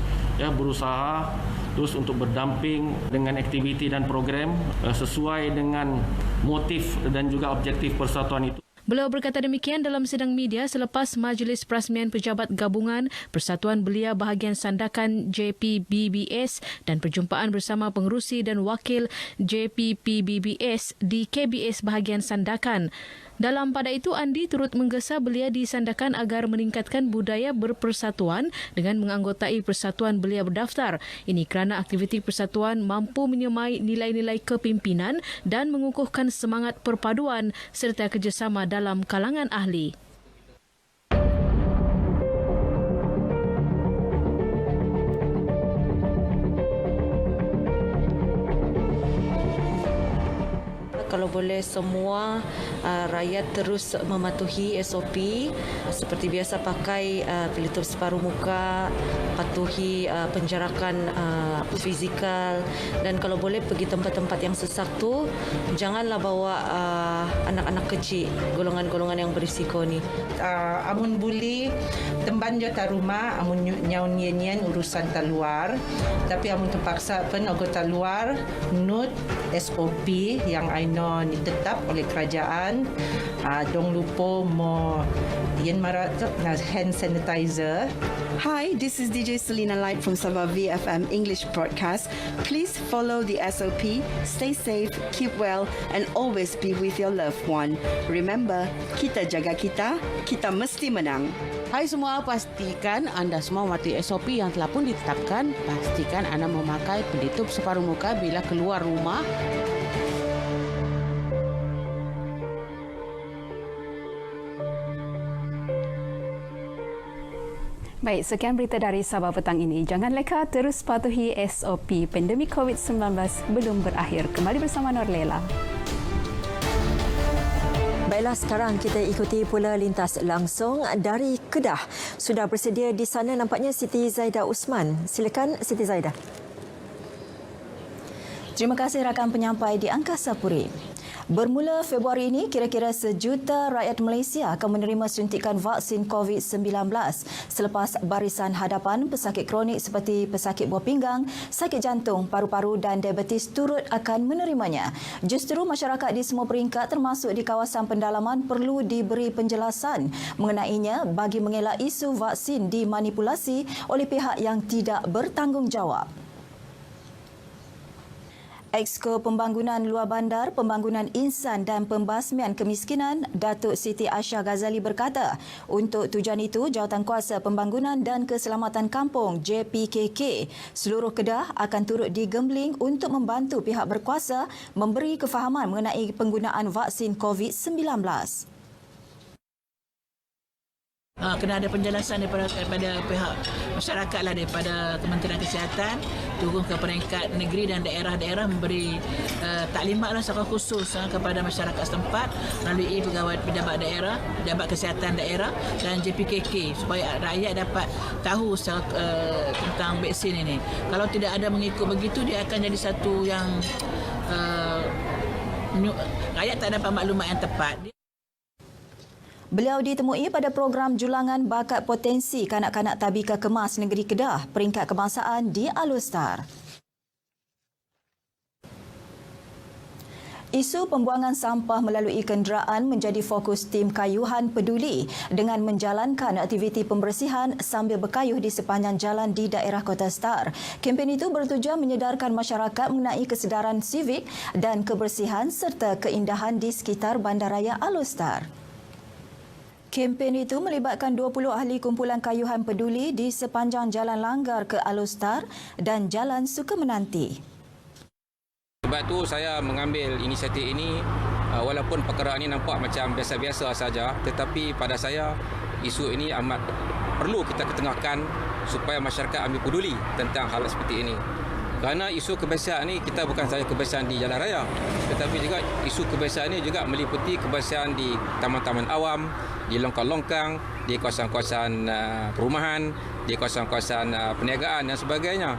berusaha terus untuk berdamping dengan aktiviti dan program sesuai dengan motif dan juga objektif persatuan itu.
Beliau berkata demikian dalam sidang media selepas Majlis Perasmian Pejabat Gabungan Persatuan Belia Bahagian Sandakan JPBBS dan perjumpaan bersama pengerusi dan wakil JPPBBS di KBS Bahagian Sandakan. Dalam pada itu, Andi turut menggesa belia di Sandakan agar meningkatkan budaya berpersatuan dengan menganggotai Persatuan Belia Berdaftar. Ini kerana aktiviti persatuan mampu menyemai nilai-nilai kepimpinan dan mengukuhkan semangat perpaduan serta kerjasama dalam kalangan ahli.
Kalau boleh semua rakyat terus mematuhi SOP seperti biasa, pakai pelitup separuh muka, patuhi penjarakan fizikal, dan kalau boleh pergi tempat-tempat yang sesak tu janganlah bawa anak-anak kecil, golongan-golongan yang berisiko ni.
Amun boleh temban je tak rumah, amun nyaun nyen urusan tak luar, tapi amun terpaksa pun anggota luar nut SOP yang I know ditetap oleh kerajaan. Dong lupa mo yen marat hand sanitizer.
Hi, this is DJ Selina Light from Sabah VFM English Broadcast. Please follow the SOP, stay safe, keep well and always be with your loved one. Remember, kita jaga kita, kita mesti menang.
Hai semua, pastikan anda semua mematuhi SOP yang telah pun ditetapkan. Pastikan anda memakai pelitup separuh muka bila keluar rumah.
Baik, sekian berita dari Sabah petang ini. Jangan leka terus patuhi SOP. Pandemik COVID-19 belum berakhir. Kembali bersama Norlela.
Baiklah, sekarang kita ikuti pula lintas langsung dari Kedah. Sudah bersedia di sana nampaknya Siti Zaidah Usman. Silakan Siti Zaidah.
Terima kasih rakan penyampai di Angkasa Puri. Bermula Februari ini, kira-kira 1 juta rakyat Malaysia akan menerima suntikan vaksin COVID-19 selepas barisan hadapan pesakit kronik seperti pesakit buah pinggang, sakit jantung, paru-paru dan diabetes turut akan menerimanya. Justru masyarakat di semua peringkat termasuk di kawasan pendalaman perlu diberi penjelasan mengenainya bagi mengelak isu vaksin dimanipulasi oleh pihak yang tidak bertanggungjawab. Exco Pembangunan Luar Bandar, Pembangunan Insan dan Pembasmian Kemiskinan, Datuk Siti Aisyah Ghazali berkata, untuk tujuan itu, Jawatankuasa Pembangunan dan Keselamatan Kampung JPKK seluruh Kedah akan turut digembling untuk membantu pihak berkuasa memberi kefahaman mengenai penggunaan vaksin COVID-19.
Kena ada penjelasan daripada pihak masyarakat lah, daripada Kementerian Kesihatan turun ke peringkat negeri dan daerah-daerah memberi taklimat lah secara khusus kepada masyarakat setempat melalui pegawai pejabat daerah, pejabat kesihatan daerah dan JPKK supaya rakyat dapat tahu tentang vaksin ini. Kalau tidak ada mengikut begitu, dia akan jadi satu yang rakyat tak dapat maklumat yang tepat.
Beliau ditemui pada program Julangan Bakat Potensi Kanak-Kanak Tabika Kemas Negeri Kedah, peringkat kebangsaan di Alustar. Isu pembuangan sampah melalui kenderaan menjadi fokus tim Kayuhan Peduli dengan menjalankan aktiviti pembersihan sambil berkayuh di sepanjang jalan di daerah Kota Star. Kempen itu bertujuan menyedarkan masyarakat mengenai kesedaran sivik dan kebersihan serta keindahan di sekitar Bandaraya Alustar. Kempen itu melibatkan 20 ahli kumpulan Kayuhan Peduli di sepanjang Jalan Langgar ke Alustar dan Jalan Sukemenanti.
Sebab itu saya mengambil inisiatif ini, walaupun perkara ini nampak macam biasa-biasa saja, tetapi pada saya isu ini amat perlu kita ketengahkan supaya masyarakat ambil peduli tentang hal seperti ini. Kerana isu kebersihan ini kita bukan sahaja kebersihan di jalan raya, tetapi juga isu kebersihan ini juga meliputi kebersihan di taman-taman awam, di longkang-longkang, di kawasan-kawasan perumahan, di kawasan-kawasan perniagaan dan sebagainya.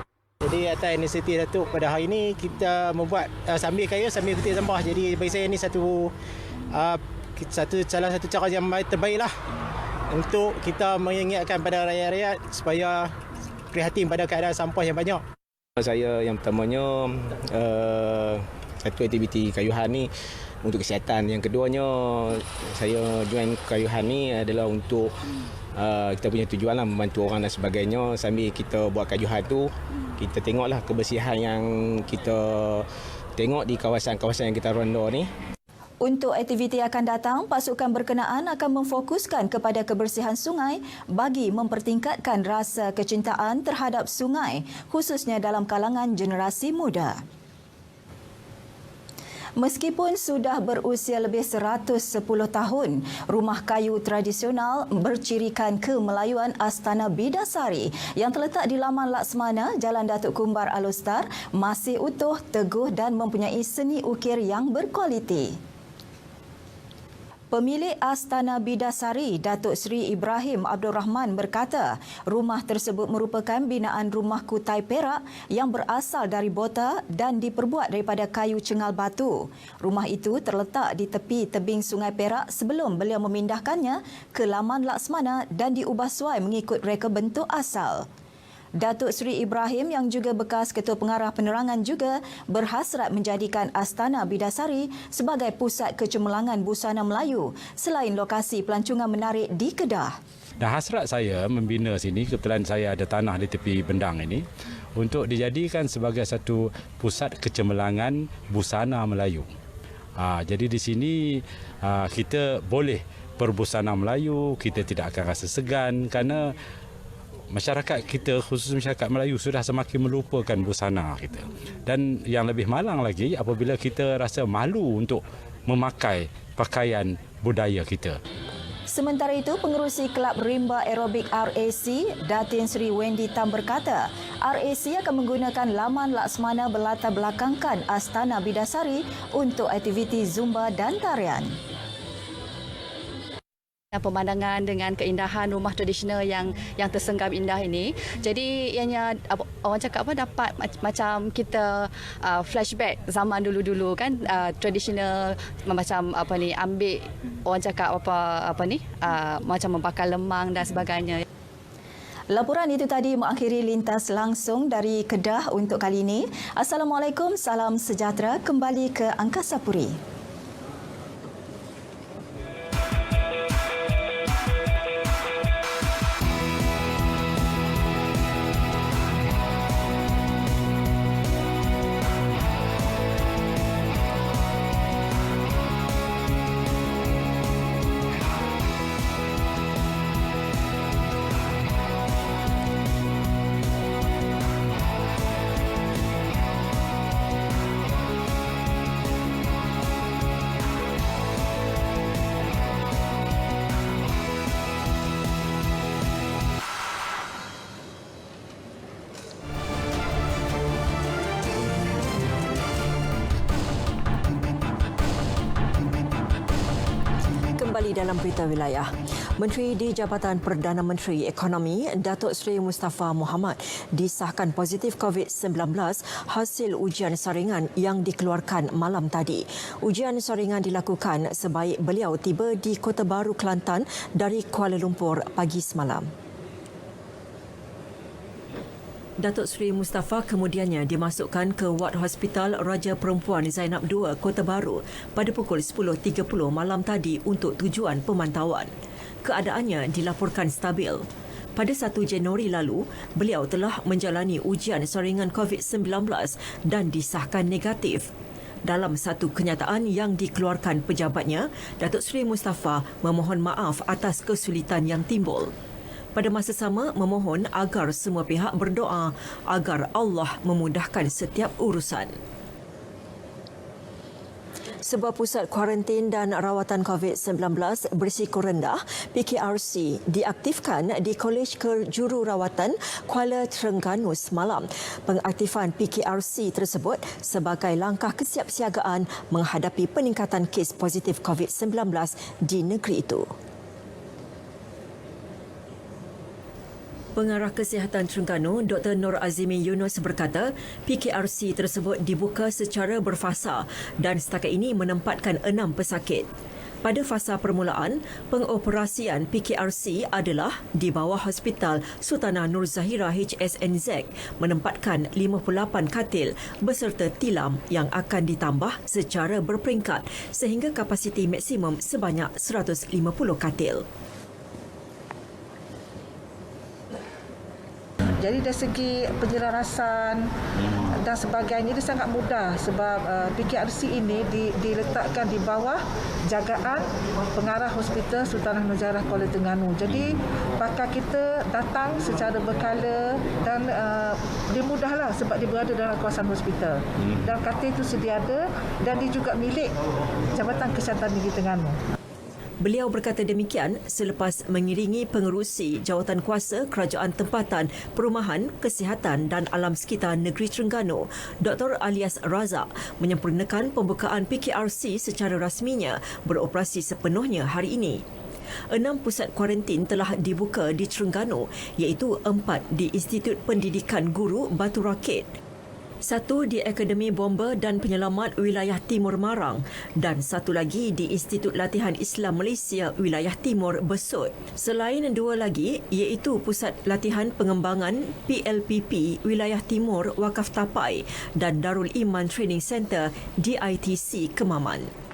Jadi atas inisiatif Datuk pada hari ini kita membuat sambil kaya sambil petik sampah. Jadi bagi saya ini salah satu cara yang terbaiklah untuk kita mengingatkan pada rakyat-rakyat supaya prihatin pada keadaan sampah yang banyak.
Saya yang pertamanya satu aktiviti Kayuhan ni untuk kesihatan. Yang keduanya saya join Kayuhan ni adalah untuk kita punya tujuan lah membantu orang dan sebagainya. Sambil kita buat Kayuhan tu, kita tengoklah kebersihan yang kita tengok di kawasan-kawasan yang kita ronda ni.
Untuk aktiviti akan datang, pasukan berkenaan akan memfokuskan kepada kebersihan sungai bagi mempertingkatkan rasa kecintaan terhadap sungai, khususnya dalam kalangan generasi muda. Meskipun sudah berusia lebih 110 tahun, rumah kayu tradisional bercirikan kemelayuan Astana Bidasari yang terletak di Laman Laksmana, Jalan Datuk Kumbar Alustar masih utuh, teguh dan mempunyai seni ukir yang berkualiti. Pemilik Astana Bidasari, Datuk Seri Ibrahim Abdul Rahman berkata, rumah tersebut merupakan binaan rumah kutai perak yang berasal dari bota dan diperbuat daripada kayu cengal batu. Rumah itu terletak di tepi tebing Sungai Perak sebelum beliau memindahkannya ke Laman Laksmana dan diubah suai mengikut reka bentuk asal. Datuk Seri Ibrahim yang juga bekas Ketua Pengarah Penerangan juga berhasrat menjadikan Astana Bidasari sebagai pusat kecemerlangan busana Melayu selain lokasi pelancongan menarik di Kedah.
Dan hasrat saya membina sini, kebetulan saya ada tanah di tepi bendang ini, untuk dijadikan sebagai satu pusat kecemerlangan busana Melayu. Jadi di sini kita boleh berbusana Melayu, kita tidak akan rasa segan kerana masyarakat kita, khusus masyarakat Melayu, sudah semakin melupakan busana kita. Dan yang lebih malang lagi apabila kita rasa malu untuk memakai pakaian budaya kita.
Sementara itu, pengerusi Kelab Rimba Aerobik RAC, Datin Seri Wendy Tam berkata, RAC akan menggunakan Laman Laksmana berlatar belakangkan Astana Bidasari untuk aktiviti Zumba dan tarian.
Pemandangan dengan keindahan rumah tradisional yang tersenggam indah ini. Jadi ianya orang cakap dapat macam kita flashback zaman dulu-dulu kan, tradisional macam ambil orang cakap macam membakar lemang dan sebagainya.
Laporan itu tadi mengakhiri lintas langsung dari Kedah untuk kali ini. Assalamualaikum, salam sejahtera, kembali ke Angkasa Puri. Kembali dalam berita wilayah. Menteri di Jabatan Perdana Menteri Ekonomi, Datuk Seri Mustafa Mohamad disahkan positif COVID-19 hasil ujian saringan yang dikeluarkan malam tadi. Ujian saringan dilakukan sebaik beliau tiba di Kota Baru, Kelantan dari Kuala Lumpur pagi semalam. Datuk Seri Mustafa kemudiannya dimasukkan ke wad Hospital Raja Perempuan Zainab II, Kota Baru pada pukul 10.30 malam tadi untuk tujuan pemantauan. Keadaannya dilaporkan stabil. Pada 1 Januari lalu, beliau telah menjalani ujian saringan COVID-19 dan disahkan negatif. Dalam satu kenyataan yang dikeluarkan pejabatnya, Datuk Seri Mustafa memohon maaf atas kesulitan yang timbul. Pada masa sama, memohon agar semua pihak berdoa agar Allah memudahkan setiap urusan. Sebuah pusat kuarantin dan rawatan COVID-19 berisiko rendah PKRC diaktifkan di Kolej Kejururawatan Kuala Terengganu semalam. Pengaktifan PKRC tersebut sebagai langkah kesiapsiagaan menghadapi peningkatan kes positif COVID-19 di negeri itu. Pengarah Kesihatan Terengganu, Dr. Nur Azimi Yunus berkata, PKRC tersebut dibuka secara berfasa dan setakat ini menempatkan 6 pesakit. Pada fasa permulaan, pengoperasian PKRC adalah di bawah Hospital Sultanah Nur Zahirah HSNZ menempatkan 58 katil beserta tilam yang akan ditambah secara berperingkat sehingga kapasiti maksimum sebanyak 150 katil.
Jadi dari segi penjelasan dan sebagainya dia sangat mudah sebab PKRC ini diletakkan di bawah jagaan pengarah Hospital Sultanah Nur Zahirah Kuala Terengganu. Jadi pakar kita datang secara berkala dan dia mudahlah sebab dia berada dalam kawasan hospital. Dan katil itu sedia ada dan dia juga milik Jabatan Kesihatan Negeri Terengganu.
Beliau berkata demikian selepas mengiringi pengerusi jawatan kuasa Kerajaan Tempatan Perumahan, Kesihatan dan Alam Sekitar Negeri Terengganu, Dr. Alias Razak, menyempurnakan pembukaan PKRC secara rasminya beroperasi sepenuhnya hari ini. 6 pusat kuarantin telah dibuka di Terengganu, iaitu 4 di Institut Pendidikan Guru Batu Rakit, 1 di Akademi Bomba dan Penyelamat Wilayah Timur Marang dan 1 lagi di Institut Latihan Islam Malaysia Wilayah Timur Besut. Selain 2 lagi iaitu Pusat Latihan Pengembangan PLPP Wilayah Timur Wakaf Tapai dan Darul Iman Training Centre DITC Kemaman.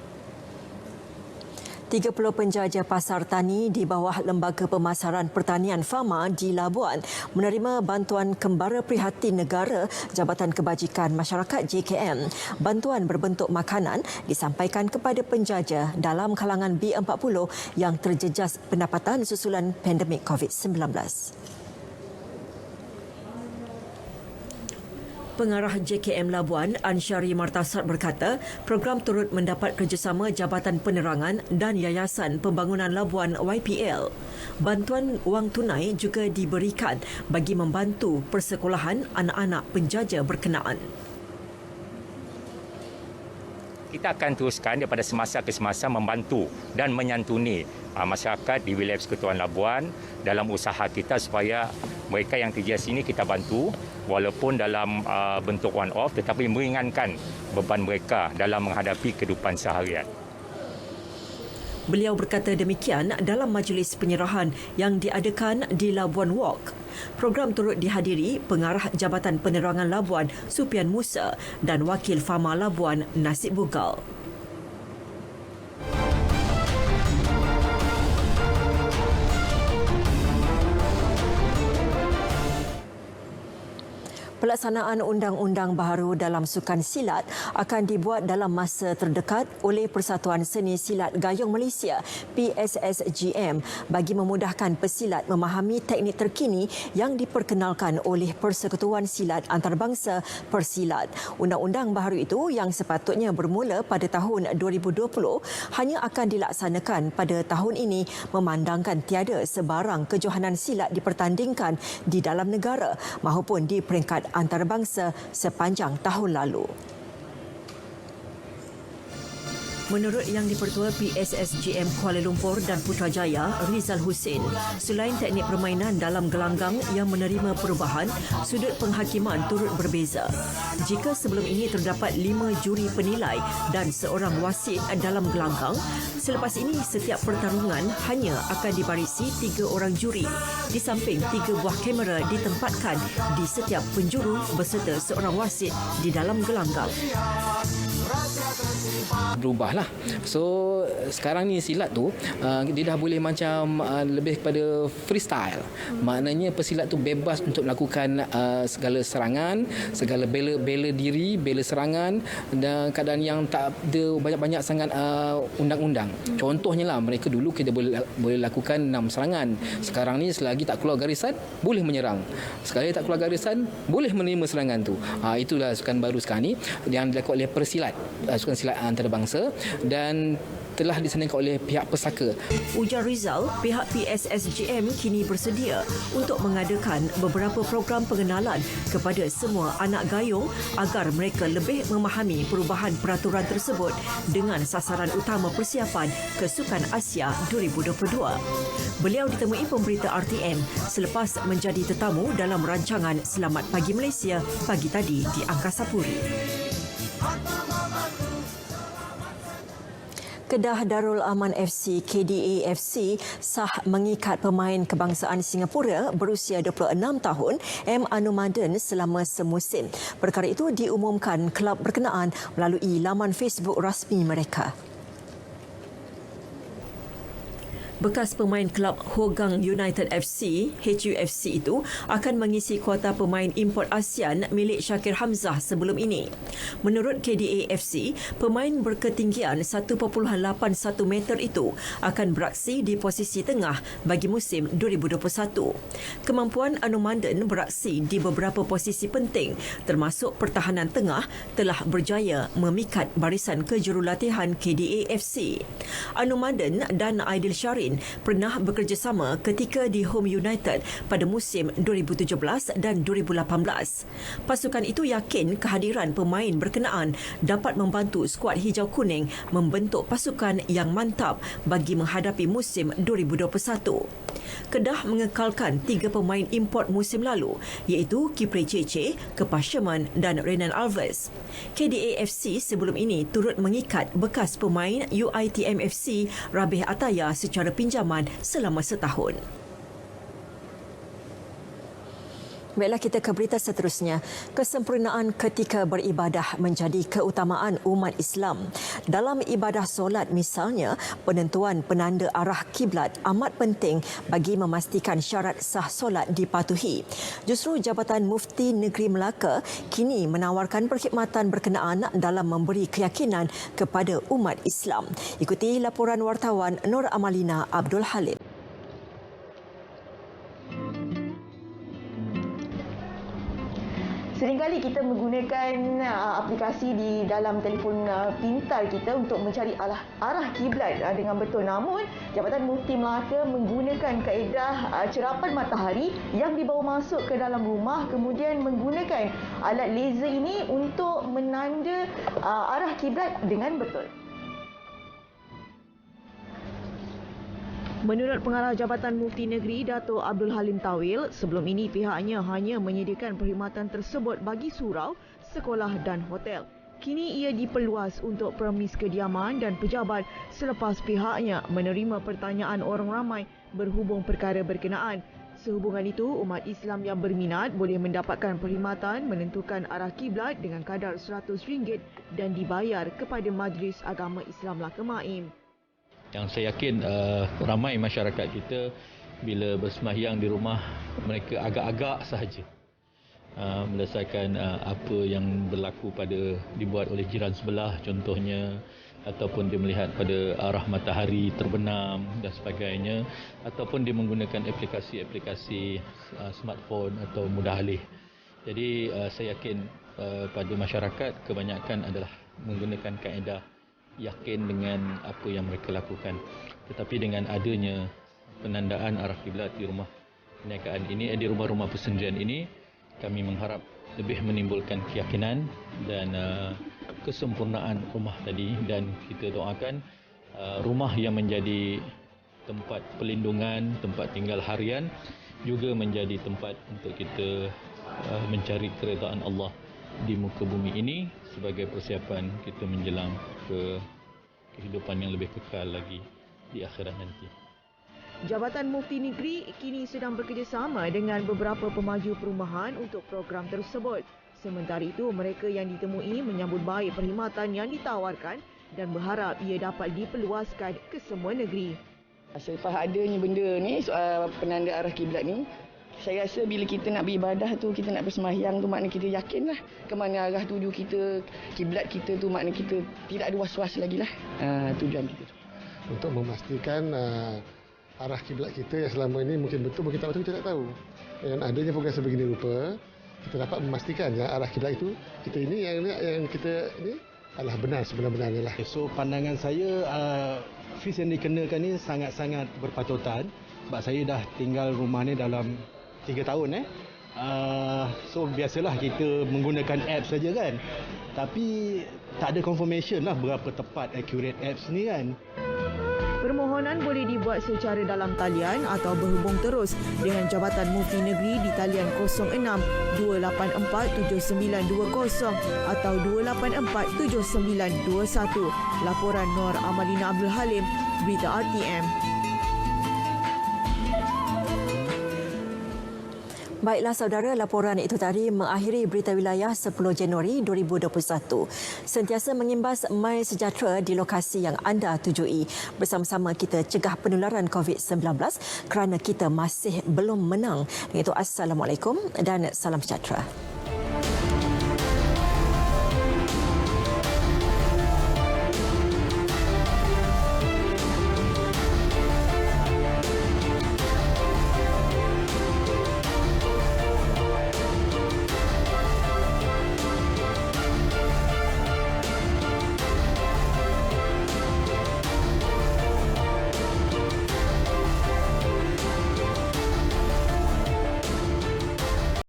30 penjaja pasar tani di bawah Lembaga Pemasaran Pertanian Fama di Labuan menerima bantuan kembara prihatin negara Jabatan Kebajikan Masyarakat JKM. Bantuan berbentuk makanan disampaikan kepada penjaja dalam kalangan B40 yang terjejas pendapatan susulan pandemik COVID-19. Pengarah JKM Labuan, Ansyari Martasat berkata, program turut mendapat kerjasama Jabatan Penerangan dan Yayasan Pembangunan Labuan YPL. Bantuan wang tunai juga diberikan bagi membantu persekolahan anak-anak penjaja berkenaan.
Kita akan teruskan daripada semasa ke semasa membantu dan menyantuni masyarakat di wilayah Persekutuan Labuan dalam usaha kita supaya mereka yang kerja sini kita bantu walaupun dalam bentuk one-off tetapi meringankan beban mereka dalam menghadapi kehidupan seharian.
Beliau berkata demikian dalam majlis penyerahan yang diadakan di Labuan Walk. Program turut dihadiri Pengarah Jabatan Penerangan Labuan Supian Musa dan Wakil Fama Labuan Nasib Bugal. Pelaksanaan undang-undang baharu dalam sukan silat akan dibuat dalam masa terdekat oleh Persatuan Seni Silat Gayung Malaysia PSSGM bagi memudahkan pesilat memahami teknik terkini yang diperkenalkan oleh Persekutuan Silat Antarabangsa Persilat. Undang-undang baharu itu yang sepatutnya bermula pada tahun 2020 hanya akan dilaksanakan pada tahun ini memandangkan tiada sebarang kejohanan silat dipertandingkan di dalam negara maupun di peringkat antarabangsa sepanjang tahun lalu. Menurut Yang di-Pertua PSSGM Kuala Lumpur dan Putrajaya, Rizal Hussein, selain teknik permainan dalam gelanggang yang menerima perubahan, sudut penghakiman turut berbeza. Jika sebelum ini terdapat 5 juri penilai dan seorang wasit dalam gelanggang, selepas ini setiap pertarungan hanya akan dibarisi 3 orang juri, di samping 3 buah kamera ditempatkan di setiap penjuru berserta seorang wasit di dalam gelanggang.
Berubahlah. So sekarang ni silat tu dia dah boleh macam lebih kepada freestyle. Maknanya pesilat tu bebas untuk melakukan segala serangan, segala bela diri, bela serangan dan keadaan yang tak ada banyak-banyak sangat undang-undang. Contohnya lah mereka dulu kita boleh lakukan 6 serangan. Sekarang ni selagi tak keluar garisan boleh menyerang. Sekali tak keluar garisan boleh menerima serangan tu. Itulah sukan baru sekarang ni yang dilakukan oleh Persilat, sukan silat antarabangsa dan telah disediakan oleh pihak pesaka.
Ujar Rizal, pihak PSSGM kini bersedia untuk mengadakan beberapa program pengenalan kepada semua anak gayung agar mereka lebih memahami perubahan peraturan tersebut dengan sasaran utama persiapan ke Sukan Asia 2022. Beliau ditemui pemberita RTM selepas menjadi tetamu dalam rancangan Selamat Pagi Malaysia pagi tadi di Angkasa Puri. Kedah Darul Aman FC KDA FC sah mengikat pemain kebangsaan Singapura berusia 26 tahun M. Anumaden selama semusim. Perkara itu diumumkan kelab berkenaan melalui laman Facebook rasmi mereka. Bekas pemain kelab Hougang United FC, HUFC itu akan mengisi kuota pemain import ASEAN milik Syakir Hamzah sebelum ini. Menurut KDA FC, pemain berketinggian 1.81 meter itu akan beraksi di posisi tengah bagi musim 2021. Kemampuan Anumaden beraksi di beberapa posisi penting termasuk pertahanan tengah telah berjaya memikat barisan kejurulatihan KDA FC. Anumaden dan Aidil Syarin pernah bekerjasama ketika di Home United pada musim 2017 dan 2018. Pasukan itu yakin kehadiran pemain berkenaan dapat membantu skuad hijau kuning membentuk pasukan yang mantap bagi menghadapi musim 2021. Kedah mengekalkan 3 pemain import musim lalu iaitu Kipre Cece, Kepas Sherman dan Renan Alves. KDA FC sebelum ini turut mengikat bekas pemain UiTM FC Rabih Ataya secara pinjaman selama setahun. Baiklah, kita ke berita seterusnya. Kesempurnaan ketika beribadah menjadi keutamaan umat Islam. Dalam ibadah solat misalnya, penentuan penanda arah kiblat amat penting bagi memastikan syarat sah solat dipatuhi. Justru Jabatan Mufti Negeri Melaka kini menawarkan perkhidmatan berkenaan dalam memberi keyakinan kepada umat Islam. Ikuti laporan wartawan Nur Amalina Abdul Halim.
Seringkali kita menggunakan aplikasi di dalam telefon pintar kita untuk mencari arah kiblat dengan betul. Namun, Jabatan Mufti Melaka menggunakan kaedah cerapan matahari yang dibawa masuk ke dalam rumah, kemudian menggunakan alat laser ini untuk menanda arah kiblat dengan betul. Menurut Pengarah Jabatan Mufti Negeri Dato' Abdul Halim Tawil, sebelum ini pihaknya hanya menyediakan perkhidmatan tersebut bagi surau, sekolah dan hotel. Kini ia diperluas untuk permis kediaman dan pejabat selepas pihaknya menerima pertanyaan orang ramai berhubung perkara berkenaan. Sehubungan itu, umat Islam yang berminat boleh mendapatkan perkhidmatan menentukan arah kiblat dengan kadar RM100 dan dibayar kepada Majlis Agama Islam Melaka Maim.
Yang saya yakin ramai masyarakat kita bila bersembahyang di rumah mereka agak-agak sahaja berdasarkan apa yang berlaku dibuat oleh jiran sebelah contohnya, ataupun dia melihat pada arah matahari terbenam dan sebagainya, ataupun dia menggunakan aplikasi-aplikasi smartphone atau mudah alih. Jadi saya yakin pada masyarakat kebanyakan adalah menggunakan kaedah yakin dengan apa yang mereka lakukan. Tetapi dengan adanya penandaan arah kiblat di rumah perniagaan ini, di rumah-rumah persendirian ini, kami mengharap lebih menimbulkan keyakinan dan kesempurnaan rumah tadi, dan kita doakan rumah yang menjadi tempat pelindungan, tempat tinggal harian juga menjadi tempat untuk kita mencari keredaan Allah di muka bumi ini sebagai persiapan kita menjelang ke kehidupan yang lebih kekal lagi di akhirat nanti.
Jabatan Mufti Negeri kini sedang bekerjasama dengan beberapa pemaju perumahan untuk program tersebut. Sementara itu, mereka yang ditemui menyambut baik perkhidmatan yang ditawarkan dan berharap ia dapat diperluaskan ke semua negeri.
Selepas adanya benda ni, soal penanda arah kiblat ni, saya rasa bila kita nak beribadah tu, kita nak bersembahyang tu, makna kita yakinlah ke mana arah tuju kita, kiblat kita tu, makna kita tidak ada was-was lagi lah tujuan kita tu.
Untuk memastikan arah kiblat kita yang selama ini mungkin betul, mungkin tak betul, kita tak tahu. Dengan adanya program sebegini rupa, kita dapat memastikan yang arah kiblat itu kita ini yang kita ini adalah benar sebenar-benarnya lah.
So pandangan saya fees yang dikenakan ni sangat-sangat berpatutan sebab saya dah tinggal rumah ni dalam 3 tahun so biasalah kita menggunakan apps saja kan, tapi tak ada confirmation lah berapa tepat accurate apps ni kan.
Permohonan boleh dibuat secara dalam talian atau berhubung terus dengan Jabatan Mufti Negeri di talian 06 284 7920 atau 284 7921. Laporan Nur Amalina Abdul Halim, Berita RTM.
Baiklah saudara, laporan itu tadi mengakhiri Berita Wilayah 10 Januari 2021. Sentiasa mengimbas My Sejahtera di lokasi yang anda tujui. Bersama-sama kita cegah penularan COVID-19 kerana kita masih belum menang. Dengan itu, Assalamualaikum dan salam sejahtera.